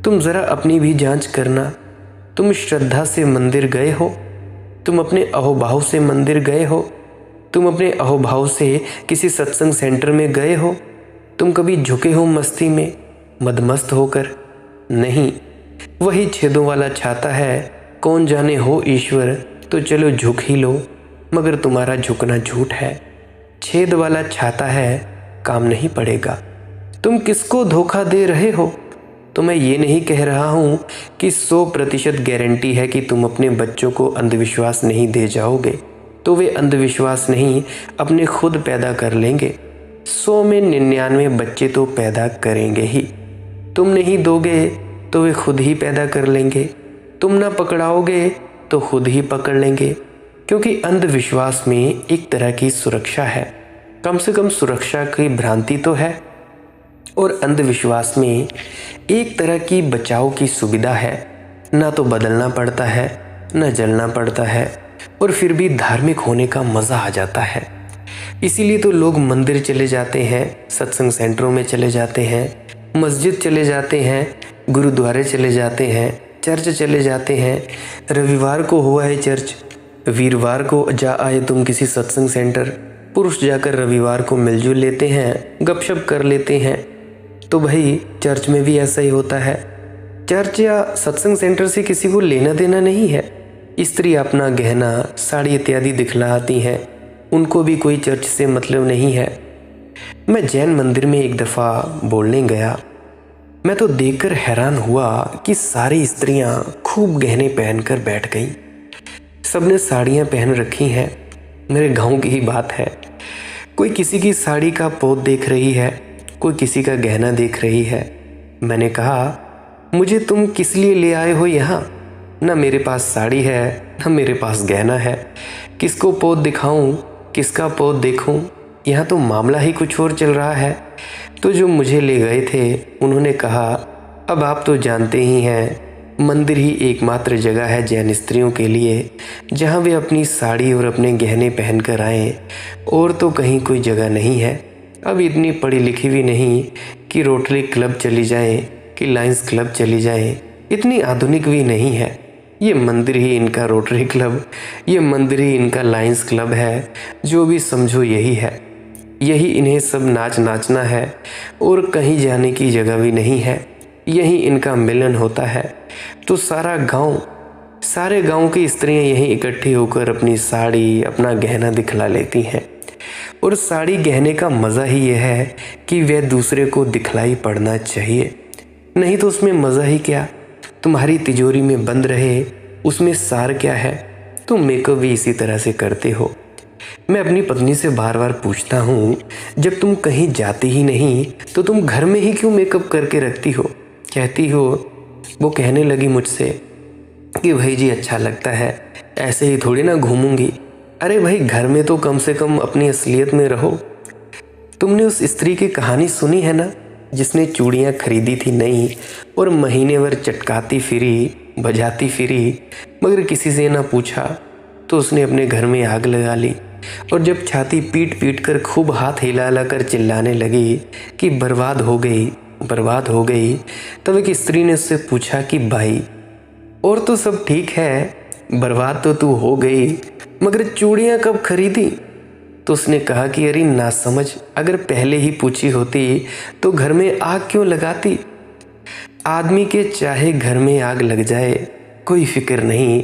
तुम ज़रा अपनी भी जांच करना। तुम श्रद्धा से मंदिर गए हो? तुम अपने अहोभाव से मंदिर गए हो? तुम अपने अहोभाव से किसी सत्संग सेंटर में गए हो? तुम कभी झुके हो मस्ती में, मदमस्त होकर? नहीं, वही छेदों वाला छाता है। कौन जाने हो ईश्वर तो चलो झुक ही लो, मगर तुम्हारा झुकना झूठ है। छेद वाला छाता है, काम नहीं पड़ेगा। तुम किसको धोखा दे रहे हो? तो मैं ये नहीं कह रहा हूँ कि 100% गारंटी है कि तुम अपने बच्चों को अंधविश्वास नहीं दे जाओगे, तो वे अंधविश्वास नहीं अपने खुद पैदा कर लेंगे। 100 में 99 बच्चे तो पैदा करेंगे ही। तुम नहीं दोगे तो वे खुद ही पैदा कर लेंगे, तुम ना पकड़ाओगे तो खुद ही पकड़ लेंगे। क्योंकि अंधविश्वास में एक तरह की सुरक्षा है, कम से कम सुरक्षा की भ्रांति तो है, और अंधविश्वास में एक तरह की बचाव की सुविधा है। ना तो बदलना पड़ता है, ना जलना पड़ता है, और फिर भी धार्मिक होने का मज़ा आ जाता है। इसीलिए तो लोग मंदिर चले जाते हैं, सत्संग सेंटरों में चले जाते हैं, मस्जिद चले जाते हैं, गुरुद्वारे चले जाते हैं, चर्च चले जाते हैं। रविवार को हुआ है चर्च, वीरवार को जा आए तुम किसी सत्संग सेंटर, पुरुष जाकर रविवार को मिलजुल लेते हैं, गपशप कर लेते हैं। तो भाई चर्च में भी ऐसा ही होता है। चर्च या सत्संग सेंटर से किसी को लेना देना नहीं है। स्त्री अपना गहना, साड़ी इत्यादि दिखलाती हैं, उनको भी कोई चर्च से मतलब नहीं है। मैं जैन मंदिर में एक दफ़ा बोलने गया, मैं तो देखकर हैरान हुआ कि सारी स्त्रियां खूब गहने पहनकर बैठ गईं। सबने साड़ियां पहन रखी हैं। मेरे गांव की ही बात है, कोई किसी की साड़ी का पोत देख रही है, कोई किसी का गहना देख रही है। मैंने कहा, मुझे तुम किस लिए ले आए हो यहाँ? ना मेरे पास साड़ी है, ना मेरे पास गहना है, किसको पोत दिखाऊं, किसका पोत देखूं? यहाँ तो मामला ही कुछ और चल रहा है। तो जो मुझे ले गए थे उन्होंने कहा, अब आप तो जानते ही हैं, मंदिर ही एकमात्र जगह है जैन स्त्रियों के लिए जहाँ वे अपनी साड़ी और अपने गहने पहन कर आएँ, और तो कहीं कोई जगह नहीं है। अब इतनी पढ़ी लिखी भी नहीं कि रोटरी क्लब चली जाएं, कि लायंस क्लब चली जाएं, इतनी आधुनिक भी नहीं है। ये मंदिर ही इनका रोटरी क्लब, ये मंदिर ही इनका लायंस क्लब है, जो भी समझो यही है। यही इन्हें सब नाचना है, और कहीं जाने की जगह भी नहीं है। यही इनका मिलन होता है। तो सारे गांव की स्त्रियां यहीं इकट्ठी होकर अपनी साड़ी, अपना गहना दिखला लेती हैं। और साड़ी गहने का मज़ा ही यह है कि वह दूसरे को दिखलाई पड़ना चाहिए, नहीं तो उसमें मज़ा ही क्या? तुम्हारी तिजोरी में बंद रहे, उसमें सार क्या है? तुम मेकअप भी इसी तरह से करते हो। मैं अपनी पत्नी से बार बार पूछता हूँ, जब तुम कहीं जाती ही नहीं तो तुम घर में ही क्यों मेकअप करके रखती हो? कहती हो, वो कहने लगी मुझसे कि भाई जी अच्छा लगता है, ऐसे ही थोड़ी ना घूमूंगी। अरे भाई, घर में तो कम से कम अपनी असलियत में रहो। तुमने उस स्त्री की कहानी सुनी है ना, जिसने चूड़ियाँ खरीदी थी नई और महीने भर चटकाती फिरी, बजाती फिरी, मगर किसी से ना पूछा। तो उसने अपने घर में आग लगा ली, और जब छाती पीट पीट कर खूब हाथ हिला हिला कर चिल्लाने लगी कि बर्बाद हो गई, बर्बाद हो गई, तब एक स्त्री ने उससे पूछा कि भाई, और तो सब ठीक है, बर्बाद तो तू हो गई, मगर चूड़ियाँ कब खरीदी? तो उसने कहा कि अरे नासमझ, अगर पहले ही पूछी होती तो घर में आग क्यों लगाती? आदमी के चाहे घर में आग लग जाए कोई फिक्र नहीं,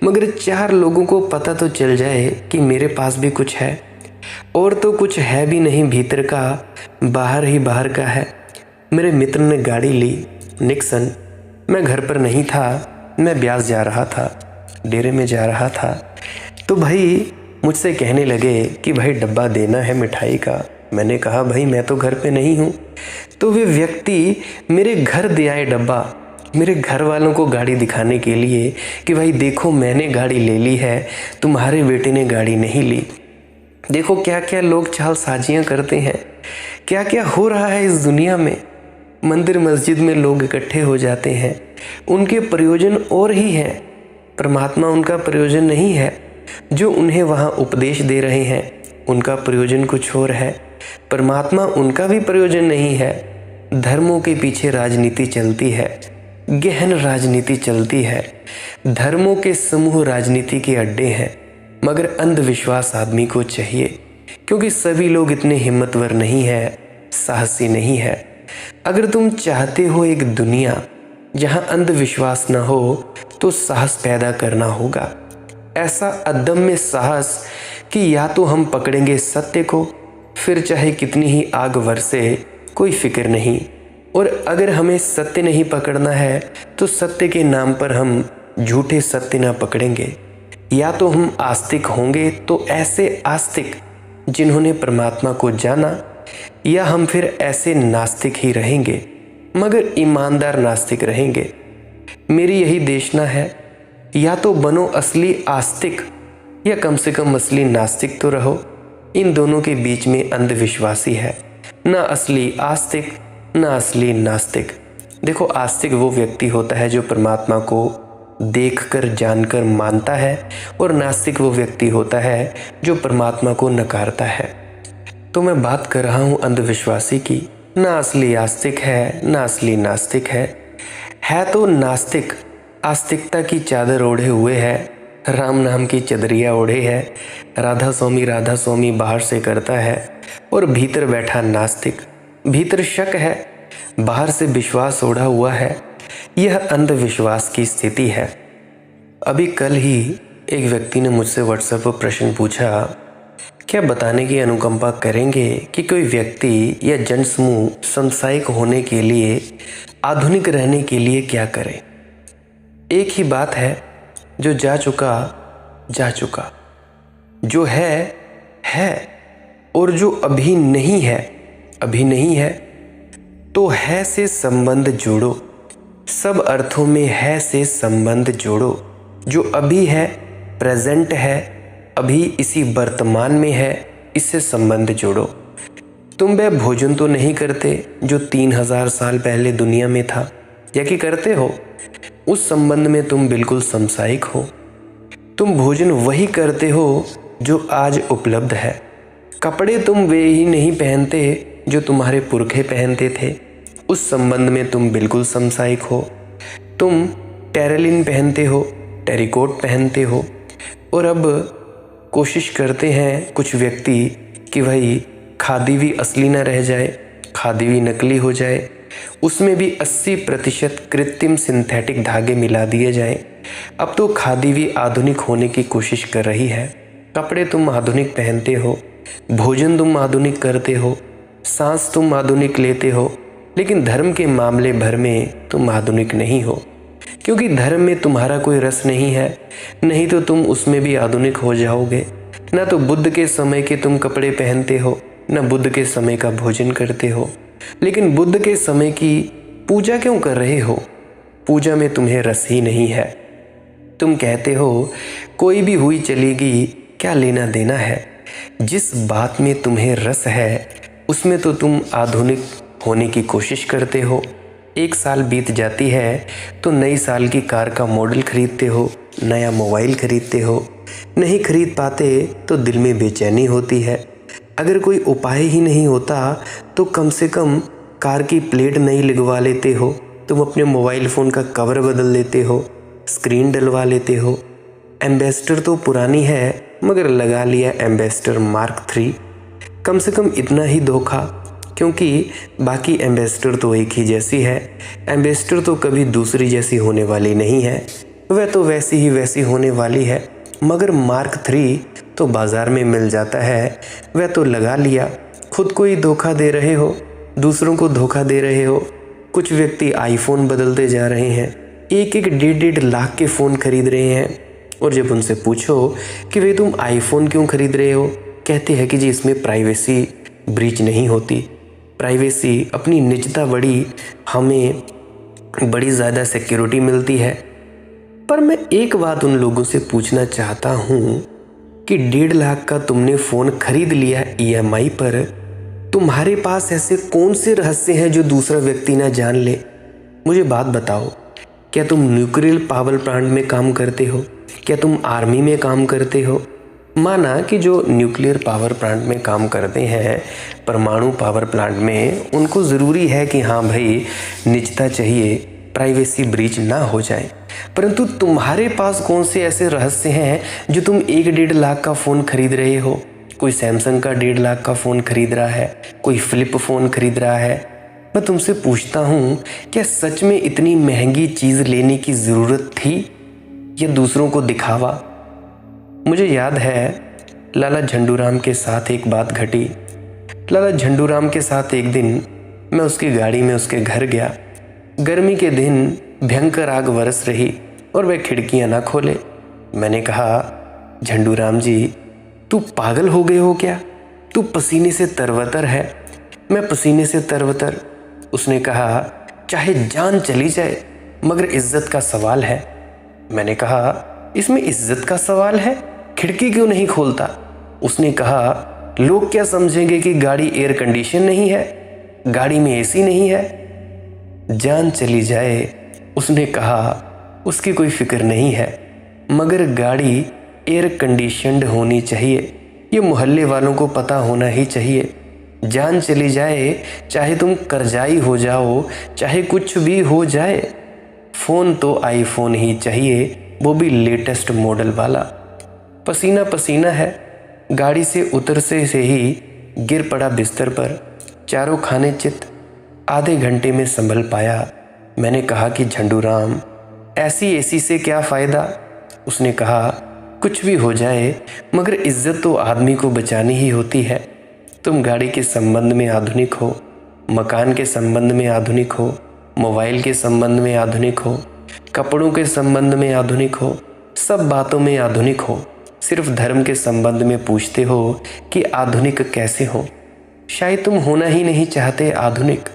मगर 4 लोगों को पता तो चल जाए कि मेरे पास भी कुछ है, और तो कुछ है भी नहीं भीतर का, बाहर ही बाहर का है। मेरे मित्र ने गाड़ी ली, निक्सन। मैं घर पर नहीं था, मैं ब्यास जा रहा था, डेरे में जा रहा था। तो भाई मुझसे कहने लगे कि भाई डब्बा देना है मिठाई का। मैंने कहा भाई मैं तो घर पे नहीं हूँ। तो वे व्यक्ति मेरे घर दे आए डब्बा, मेरे घर वालों को गाड़ी दिखाने के लिए कि भाई देखो मैंने गाड़ी ले ली है, तुम्हारे बेटे ने गाड़ी नहीं ली। देखो क्या क्या लोग चाल साजियाँ करते हैं, क्या क्या हो रहा है इस दुनिया में। मंदिर मस्जिद में लोग इकट्ठे हो जाते हैं, उनके प्रयोजन और ही हैं, परमात्मा उनका प्रयोजन नहीं है। जो उन्हें वहाँ उपदेश दे रहे हैं उनका प्रयोजन कुछ और है, परमात्मा उनका भी प्रयोजन नहीं है। धर्मों के पीछे राजनीति चलती है, गहन राजनीति चलती है, धर्मों के समूह राजनीति के अड्डे हैं, मगर अंधविश्वास आदमी को चाहिए, क्योंकि सभी लोग इतने हिम्मतवर नहीं है, साहसी नहीं है। अगर तुम चाहते हो एक दुनिया जहाँ अंधविश्वास ना हो तो साहस पैदा करना होगा, ऐसा अदम्य साहस कि या तो हम पकड़ेंगे सत्य को, फिर चाहे कितनी ही आग बरसे कोई फिक्र नहीं, और अगर हमें सत्य नहीं पकड़ना है तो सत्य के नाम पर हम झूठे सत्य ना पकड़ेंगे। या तो हम आस्तिक होंगे तो ऐसे आस्तिक जिन्होंने परमात्मा को जाना, या हम फिर ऐसे नास्तिक ही रहेंगे, मगर ईमानदार नास्तिक रहेंगे। मेरी यही देशना है, या तो बनो असली आस्तिक या कम से कम असली नास्तिक तो रहो। इन दोनों के बीच में अंधविश्वासी है, ना असली आस्तिक ना असली नास्तिक। देखो, आस्तिक वो व्यक्ति होता है जो परमात्मा को देखकर जानकर मानता है, और नास्तिक वो व्यक्ति होता है जो परमात्मा को नकारता है। तो मैं बात कर रहा हूँ अंधविश्वासी की। ना असली आस्तिक है ना असली नास्तिक है तो नास्तिक आस्तिकता की चादर ओढ़े हुए है, राम नाम की चदरिया ओढ़े है, राधा स्वामी बाहर से करता है, और भीतर बैठा नास्तिक, भीतर शक है, बाहर से विश्वास ओढ़ा हुआ है। यह अंधविश्वास की स्थिति है। अभी कल ही एक व्यक्ति ने मुझसे व्हाट्सएप पर प्रश्न पूछा, क्या बताने की अनुकंपा करेंगे कि कोई व्यक्ति या जनसमूह सांसारिक होने के लिए, आधुनिक रहने के लिए क्या करे। एक ही बात है, जो जा चुका जा चुका, जो है और जो अभी नहीं है तो है से संबंध जोड़ो। सब अर्थों में है से संबंध जोड़ो। जो अभी है, प्रेजेंट है, अभी इसी वर्तमान में है, इससे संबंध जोड़ो। तुम वह भोजन तो नहीं करते जो 3000 साल पहले दुनिया में था, या कि करते हो? उस संबंध में तुम बिल्कुल सांसारिक हो। तुम भोजन वही करते हो जो आज उपलब्ध है। कपड़े तुम वे ही नहीं पहनते जो तुम्हारे पुरखे पहनते थे। उस संबंध में तुम बिल्कुल सांसारिक हो। तुम टेरेलिन पहनते हो, टेरिकोट पहनते हो, और अब कोशिश करते हैं कुछ व्यक्ति कि भाई खादी भी असली ना रह जाए, खादी भी नकली हो जाए, उसमें भी 80% कृत्रिम सिंथेटिक धागे मिला दिए जाएं। अब तो खादी भी आधुनिक होने की कोशिश कर रही है। कपड़े तुम आधुनिक पहनते हो, भोजन तुम आधुनिक करते हो, सांस तुम आधुनिक लेते हो, लेकिन धर्म के मामले भर में तुम आधुनिक नहीं हो, क्योंकि धर्म में तुम्हारा कोई रस नहीं है। नहीं तो तुम उसमें भी आधुनिक हो जाओगे। ना तो बुद्ध के समय के तुम कपड़े पहनते हो, ना बुद्ध के समय का भोजन करते हो। लेकिन बुद्ध के समय की पूजा क्यों कर रहे हो? पूजा में तुम्हें रस ही नहीं है। तुम कहते हो कोई भी हुई चलेगी, क्या लेना देना है। जिस बात में तुम्हें रस है उसमें तो तुम आधुनिक होने की कोशिश करते हो। 1 साल बीत जाती है तो नई साल की कार का मॉडल खरीदते हो, नया मोबाइल खरीदते हो। नहीं खरीद पाते तो दिल में बेचैनी होती है। अगर कोई उपाय ही नहीं होता तो कम से कम कार की प्लेट नई लगवा लेते हो। तुम अपने मोबाइल फ़ोन का कवर बदल लेते हो, स्क्रीन डलवा लेते हो। एम्बेसडर तो पुरानी है, मगर लगा लिया एम्बेसडर मार्क 3। कम से कम इतना ही धोखा, क्योंकि बाकी एम्बेसडर तो एक ही जैसी है। एम्बेसडर तो कभी दूसरी जैसी होने वाली नहीं है, वह तो वैसी होने वाली है। मगर मार्क 3 तो बाज़ार में मिल जाता है, वह तो लगा लिया। खुद को ही धोखा दे रहे हो, दूसरों को धोखा दे रहे हो। कुछ व्यक्ति आईफोन बदलते जा रहे हैं, 1-1 लाख के फ़ोन खरीद रहे हैं, और जब उनसे पूछो कि भाई तुम आईफोन क्यों खरीद रहे हो, कहते हैं कि जी इसमें प्राइवेसी ब्रीच नहीं होती। प्राइवेसी, अपनी निजता बड़ी, हमें बड़ी ज़्यादा सिक्योरिटी मिलती है। पर मैं एक बात उन लोगों से पूछना चाहता हूँ कि 1.5 लाख का तुमने फ़ोन खरीद लिया EMI पर, तुम्हारे पास ऐसे कौन से रहस्य हैं जो दूसरा व्यक्ति ना जान ले? मुझे बात बताओ, क्या तुम न्यूक्लियर पावर प्लांट में काम करते हो? क्या तुम आर्मी में काम करते हो? माना कि जो न्यूक्लियर पावर प्लांट में काम करते हैं, परमाणु पावर प्लांट में, उनको ज़रूरी है कि हाँ भाई निजता चाहिए, प्राइवेसी ब्रीच ना हो जाए। परंतु तुम्हारे पास कौन से ऐसे रहस्य हैं जो तुम 1-1.5 लाख का फ़ोन खरीद रहे हो? कोई सैमसंग का 1.5 लाख का फ़ोन खरीद रहा है, कोई फ्लिप फ़ोन खरीद रहा है। मैं तुमसे पूछता हूँ, क्या सच में इतनी महंगी चीज़ लेने की ज़रूरत थी, या दूसरों को दिखावा? मुझे याद है लाला झंडूराम के साथ एक बात घटी। लाला झंडूराम के साथ एक दिन मैं उसकी गाड़ी में उसके घर गया। गर्मी के दिन भयंकर आग बरस रही और वह खिड़कियां ना खोले। मैंने कहा, झंडूराम जी, तू पागल हो गए हो क्या? तू पसीने से तरबतर है, मैं पसीने से तरबतर। उसने कहा, चाहे जान चली जाए मगर इज्जत का सवाल है। मैंने कहा, इसमें इज्जत का सवाल है, खिड़की क्यों नहीं खोलता? उसने कहा, लोग क्या समझेंगे कि गाड़ी एयर कंडीशन नहीं है, गाड़ी में एसी नहीं है। जान चली जाए, उसने कहा, उसकी कोई फिक्र नहीं है, मगर गाड़ी एयर कंडीशन्ड होनी चाहिए, ये मोहल्ले वालों को पता होना ही चाहिए। जान चली जाए, चाहे तुम कर्जाई हो जाओ, चाहे कुछ भी हो जाए, फ़ोन तो आईफोन ही चाहिए, वो भी लेटेस्ट मॉडल वाला। पसीना पसीना है, गाड़ी से उतरते से ही गिर पड़ा बिस्तर पर, चारों खाने चित। आधे घंटे में संभल पाया। मैंने कहा कि झंडूराम, ऐसी एसी से क्या फ़ायदा? उसने कहा, कुछ भी हो जाए मगर इज्जत तो आदमी को बचानी ही होती है। तुम गाड़ी के संबंध में आधुनिक हो, मकान के संबंध में आधुनिक हो, मोबाइल के संबंध में आधुनिक हो, कपड़ों के संबंध में आधुनिक हो, सब बातों में आधुनिक हो। सिर्फ धर्म के संबंध में पूछते हो कि आधुनिक कैसे हो। शायद तुम होना ही नहीं चाहते आधुनिक।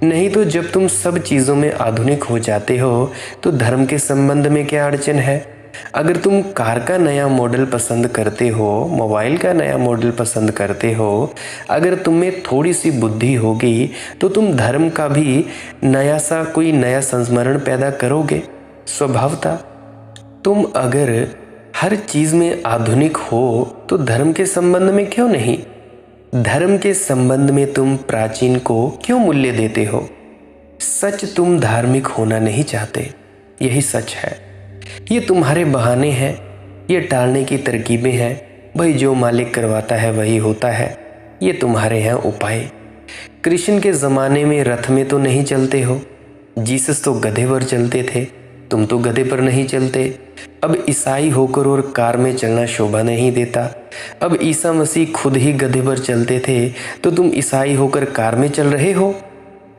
नहीं तो जब तुम सब चीज़ों में आधुनिक हो जाते हो तो धर्म के संबंध में क्या अड़चन है? अगर तुम कार का नया मॉडल पसंद करते हो, मोबाइल का नया मॉडल पसंद करते हो, अगर तुम में थोड़ी सी बुद्धि होगी तो तुम धर्म का भी कोई नया संस्मरण पैदा करोगे स्वभावतः। तुम अगर हर चीज़ में आधुनिक हो तो धर्म के संबंध में क्यों नहीं? धर्म के संबंध में तुम प्राचीन को क्यों मूल्य देते हो? सच, तुम धार्मिक होना नहीं चाहते, यही सच है। ये तुम्हारे बहाने हैं, ये टालने की तरकीबें हैं। भाई, जो मालिक करवाता है वही होता है, ये तुम्हारे हैं उपाय। कृष्ण के ज़माने में रथ में तो नहीं चलते हो, जीसस तो गधे पर चलते थे, तुम तो गधे पर नहीं चलते। अब ईसाई होकर और कार में चलना शोभा नहीं देता। अब ईसा मसीह खुद ही गधे पर चलते थे तो तुम ईसाई होकर कार में चल रहे हो।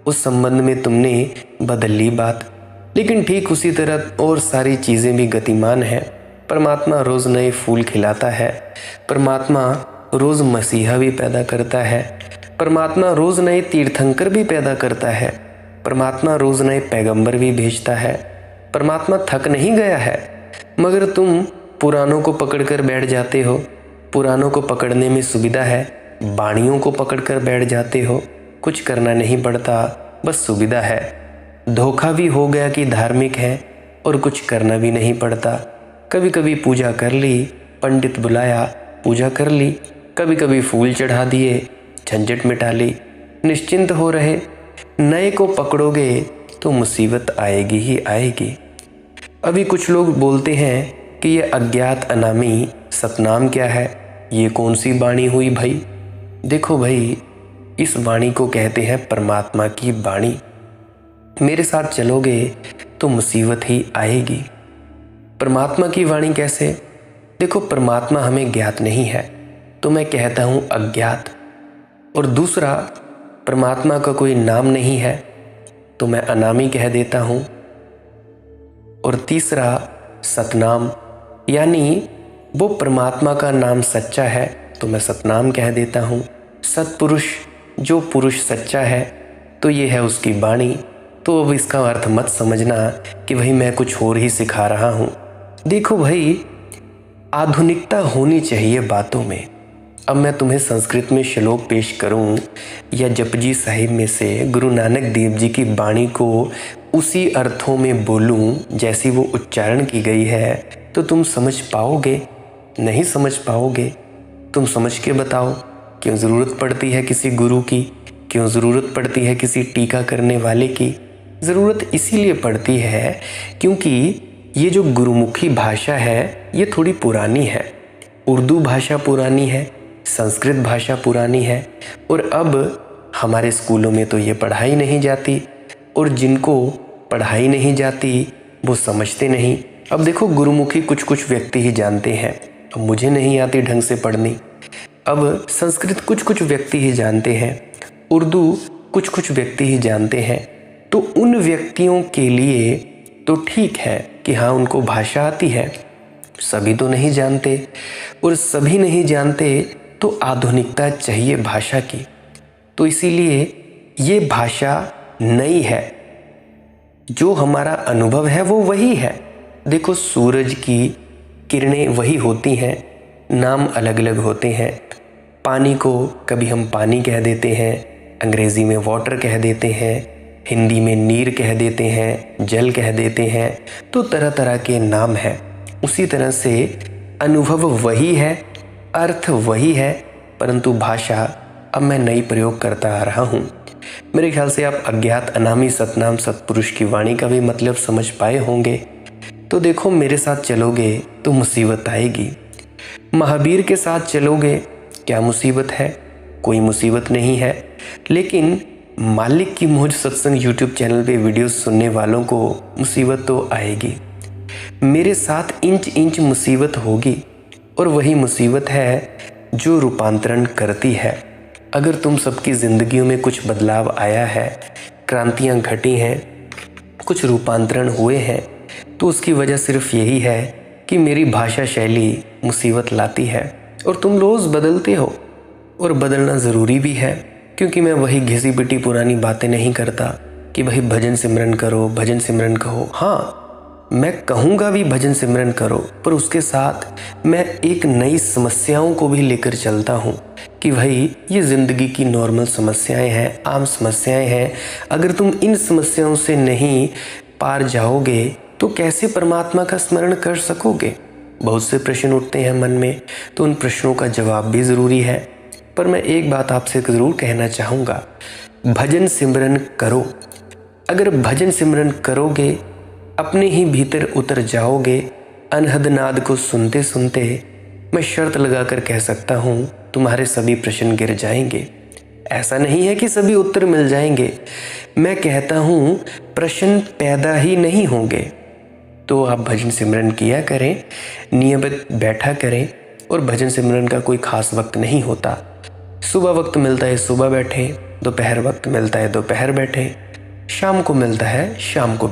उस संबंध में तुमने बदल ली बात। लेकिन ठीक उसी तरह और सारी चीज़ें भी गतिमान हैं। परमात्मा रोज़ नए फूल खिलाता है, परमात्मा रोज़ मसीहा भी पैदा करता है, परमात्मा रोज़ नए तीर्थंकर भी पैदा करता है, परमात्मा रोज़ नए पैगंबर भी भेजता है। परमात्मा थक नहीं गया है, मगर तुम पुरानों को पकड़कर बैठ जाते हो। पुरानों को पकड़ने में सुविधा है, बाणियों को पकड़कर बैठ जाते हो। कुछ करना नहीं पड़ता, बस सुविधा है। धोखा भी हो गया कि धार्मिक है और कुछ करना भी नहीं पड़ता। कभी कभी पूजा कर ली, पंडित बुलाया, पूजा कर ली, कभी कभी फूल चढ़ा दिए, झंझट मिटा ली, निश्चिंत हो रहे। नए को पकड़ोगे तो मुसीबत आएगी ही आएगी। अभी कुछ लोग बोलते हैं कि ये अज्ञात अनामी सतनाम क्या है, ये कौन सी वाणी हुई भाई? देखो भाई, इस वाणी को कहते हैं परमात्मा की वाणी। मेरे साथ चलोगे तो मुसीबत ही आएगी। परमात्मा की वाणी कैसे? देखो, परमात्मा हमें ज्ञात नहीं है तो मैं कहता हूँ अज्ञात। और दूसरा, परमात्मा का कोई नाम नहीं है तो मैं अनामी कह देता हूँ। और तीसरा, सतनाम, यानी वो परमात्मा का नाम सच्चा है तो मैं सतनाम कह देता हूँ। सत्पुरुष, जो पुरुष सच्चा है तो ये है उसकी वाणी। तो अब इसका अर्थ मत समझना कि भाई मैं कुछ और ही सिखा रहा हूँ। देखो भाई, आधुनिकता होनी चाहिए बातों में। अब मैं तुम्हें संस्कृत में श्लोक पेश करूं या जपजी साहिब में से गुरु नानक देव जी की वाणी को उसी अर्थों में बोलूं जैसी वो उच्चारण की गई है तो तुम समझ पाओगे? नहीं समझ पाओगे। तुम समझ के बताओ, क्यों ज़रूरत पड़ती है किसी गुरु की, क्यों ज़रूरत पड़ती है किसी टीका करने वाले की? ज़रूरत इसीलिए पड़ती है क्योंकि ये जो गुरुमुखी भाषा है ये थोड़ी पुरानी है। उर्दू भाषा पुरानी है, संस्कृत भाषा पुरानी है, और अब हमारे स्कूलों में तो ये पढ़ाई नहीं जाती, और जिनको पढ़ाई नहीं जाती वो समझते नहीं। अब देखो, गुरुमुखी कुछ कुछ व्यक्ति ही जानते हैं, अब मुझे नहीं आती ढंग से पढ़नी। अब संस्कृत कुछ कुछ व्यक्ति ही जानते हैं, उर्दू कुछ कुछ व्यक्ति ही जानते हैं। तो उन व्यक्तियों के लिए तो ठीक है कि हाँ, उनको भाषा आती है, सभी तो नहीं जानते, और सभी नहीं जानते तो आधुनिकता चाहिए भाषा की। तो इसीलिए ये भाषा नई है, जो हमारा अनुभव है वो वही है। देखो, सूरज की किरणें वही होती हैं, नाम अलग अलग होते हैं। पानी को कभी हम पानी कह देते हैं, अंग्रेज़ी में वाटर कह देते हैं, हिंदी में नीर कह देते हैं, जल कह देते हैं, तो तरह तरह के नाम हैं। उसी तरह से अनुभव वही है, अर्थ वही है, परंतु भाषा अब मैं नई प्रयोग करता आ रहा हूँ। मेरे ख्याल से आप अज्ञात अनामी सतनाम सतपुरुष की वाणी का भी मतलब समझ पाए होंगे। तो देखो, मेरे साथ चलोगे तो मुसीबत आएगी, महावीर के साथ चलोगे क्या मुसीबत है? कोई मुसीबत नहीं है। लेकिन मालिक की मौज सत्संग यूट्यूब चैनल पे वीडियोस सुनने वालों को मुसीबत तो आएगी। मेरे साथ इंच इंच मुसीबत होगी, और वही मुसीबत है जो रूपांतरण करती है। अगर तुम सबकी ज़िंदगियों में कुछ बदलाव आया है, क्रांतियाँ घटी हैं, कुछ रूपांतरण हुए हैं, तो उसकी वजह सिर्फ यही है कि मेरी भाषा शैली मुसीबत लाती है। और तुम रोज़ बदलते हो, और बदलना ज़रूरी भी है, क्योंकि मैं वही घिसी पिटी पुरानी बातें नहीं करता कि भाई भजन सिमरन करो, भजन सिमरन कहो। हाँ, मैं कहूँगा भी भजन सिमरन करो, पर उसके साथ मैं एक नई समस्याओं को भी लेकर चलता हूँ कि भाई ये ज़िंदगी की नॉर्मल समस्याएं हैं, आम समस्याएं हैं। अगर तुम इन समस्याओं से नहीं पार जाओगे तो कैसे परमात्मा का स्मरण कर सकोगे? बहुत से प्रश्न उठते हैं मन में, तो उन प्रश्नों का जवाब भी ज़रूरी है। पर मैं एक बात आपसे ज़रूर कहना चाहूँगा, भजन सिमरन करो। अगर भजन सिमरन करोगे, अपने ही भीतर उतर जाओगे, अनहद नाद को सुनते सुनते मैं शर्त लगाकर कह सकता हूँ तुम्हारे सभी प्रश्न गिर जाएंगे। ऐसा नहीं है कि सभी उत्तर मिल जाएंगे, मैं कहता हूँ प्रश्न पैदा ही नहीं होंगे। तो आप भजन सिमरन किया करें, नियमित बैठा करें। और भजन सिमरन का कोई खास वक्त नहीं होता। सुबह वक्त मिलता है सुबह बैठें, दोपहर वक्त मिलता है दोपहर बैठें, शाम को मिलता है शाम को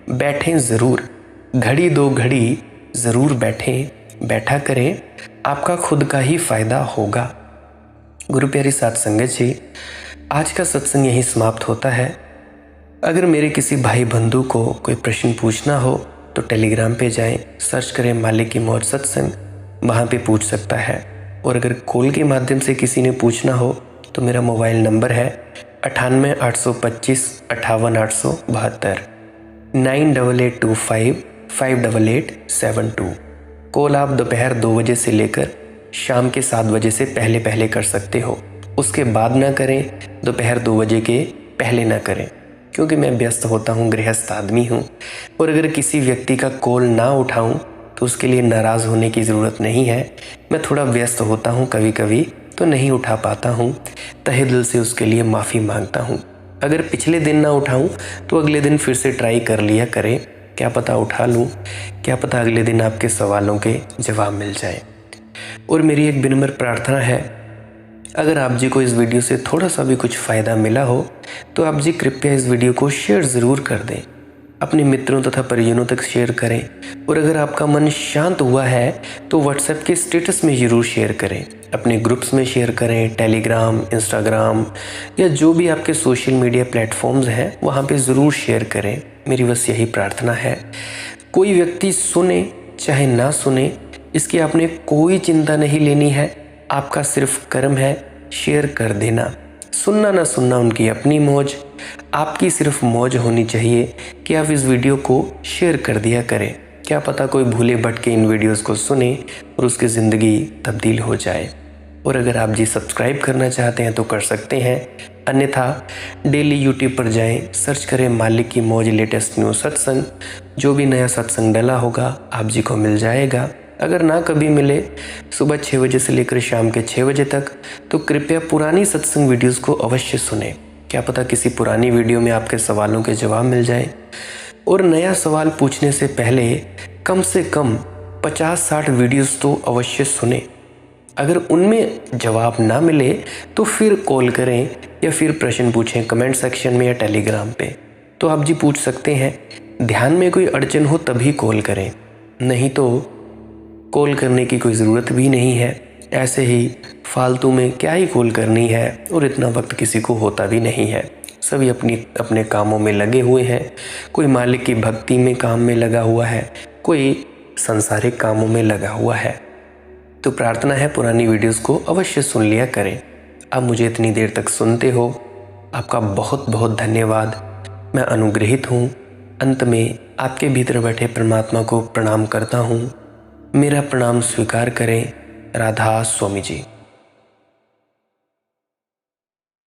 बैठें ज़रूर, घड़ी दो घड़ी ज़रूर बैठा करें, आपका खुद का ही फ़ायदा होगा। गुरु प्यारी साध संगत जी, आज का सत्संग यहीं समाप्त होता है। अगर मेरे किसी भाई बंधु को कोई प्रश्न पूछना हो तो टेलीग्राम पे जाएं, सर्च करें मालिक की मौज सत्संग, वहाँ पे पूछ सकता है। और अगर कॉल के माध्यम से किसी ने पूछना हो तो मेरा मोबाइल नंबर है 98 825 58 872 9825 58872। कॉल आप दोपहर 2 बजे से लेकर शाम के 7 बजे से पहले कर सकते हो। उसके बाद ना करें, दोपहर 2 बजे के पहले ना करें, क्योंकि मैं व्यस्त होता हूँ, गृहस्थ आदमी हूँ। और अगर किसी व्यक्ति का कॉल ना उठाऊँ तो उसके लिए नाराज़ होने की ज़रूरत नहीं है। मैं थोड़ा व्यस्त होता हूँ कभी कभी, तो नहीं उठा पाता हूँ, तहे दिल से उसके लिए माफ़ी मांगता हूँ। अगर पिछले दिन ना उठाऊँ तो अगले दिन फिर से ट्राई कर लिया करें, क्या पता उठा लूँ, क्या पता अगले दिन आपके सवालों के जवाब मिल जाए। और मेरी एक विनम्र प्रार्थना है, अगर आप जी को इस वीडियो से थोड़ा सा भी कुछ फ़ायदा मिला हो तो आप जी कृपया इस वीडियो को शेयर ज़रूर कर दें, अपने मित्रों तथा परिजनों तक शेयर करें। और अगर आपका मन शांत हुआ है तो व्हाट्सएप के स्टेटस में ज़रूर शेयर करें, अपने ग्रुप्स में शेयर करें, टेलीग्राम, इंस्टाग्राम या जो भी आपके सोशल मीडिया प्लेटफॉर्म्स हैं वहाँ पे ज़रूर शेयर करें। मेरी बस यही प्रार्थना है। कोई व्यक्ति सुने चाहे ना सुने, इसकी आपने कोई चिंता नहीं लेनी है, आपका सिर्फ कर्म है शेयर कर देना। सुनना ना सुनना उनकी अपनी मौज, आपकी सिर्फ मौज होनी चाहिए कि आप इस वीडियो को शेयर कर दिया करें। क्या पता कोई भूले भटके इन वीडियोस को सुने और उसकी ज़िंदगी तब्दील हो जाए। और अगर आप जी सब्सक्राइब करना चाहते हैं तो कर सकते हैं, अन्यथा डेली यूट्यूब पर जाएं, सर्च करें मालिक की मौज लेटेस्ट न्यू सत्संग, जो भी नया सत्संग डला होगा आप जी को मिल जाएगा। अगर ना कभी मिले सुबह 6 बजे से लेकर शाम के 6 बजे तक, तो कृपया पुरानी सत्संग वीडियोस को अवश्य सुनें, क्या पता किसी पुरानी वीडियो में आपके सवालों के जवाब मिल जाए। और नया सवाल पूछने से पहले कम से कम 50-60 वीडियोस तो अवश्य सुने। अगर उनमें जवाब ना मिले तो फिर कॉल करें या फिर प्रश्न पूछें कमेंट सेक्शन में या टेलीग्राम पे, तो आप जी पूछ सकते हैं। ध्यान में कोई अड़चन हो तभी कॉल करें, नहीं तो कॉल करने की कोई ज़रूरत भी नहीं है। ऐसे ही फालतू में क्या ही कॉल करनी है, और इतना वक्त किसी को होता भी नहीं है। सभी अपने कामों में लगे हुए हैं। कोई मालिक की भक्ति में काम में लगा हुआ है, कोई सांसारिक कामों में लगा हुआ है। तो प्रार्थना है पुरानी वीडियोस को अवश्य सुन लिया करें। आप मुझे इतनी देर तक सुनते हो, आपका बहुत बहुत धन्यवाद। मैं अनुग्रहित हूँ। अंत में आपके भीतर बैठे परमात्मा को प्रणाम करता हूँ। मेरा प्रणाम स्वीकार करें। राधा स्वामी जी।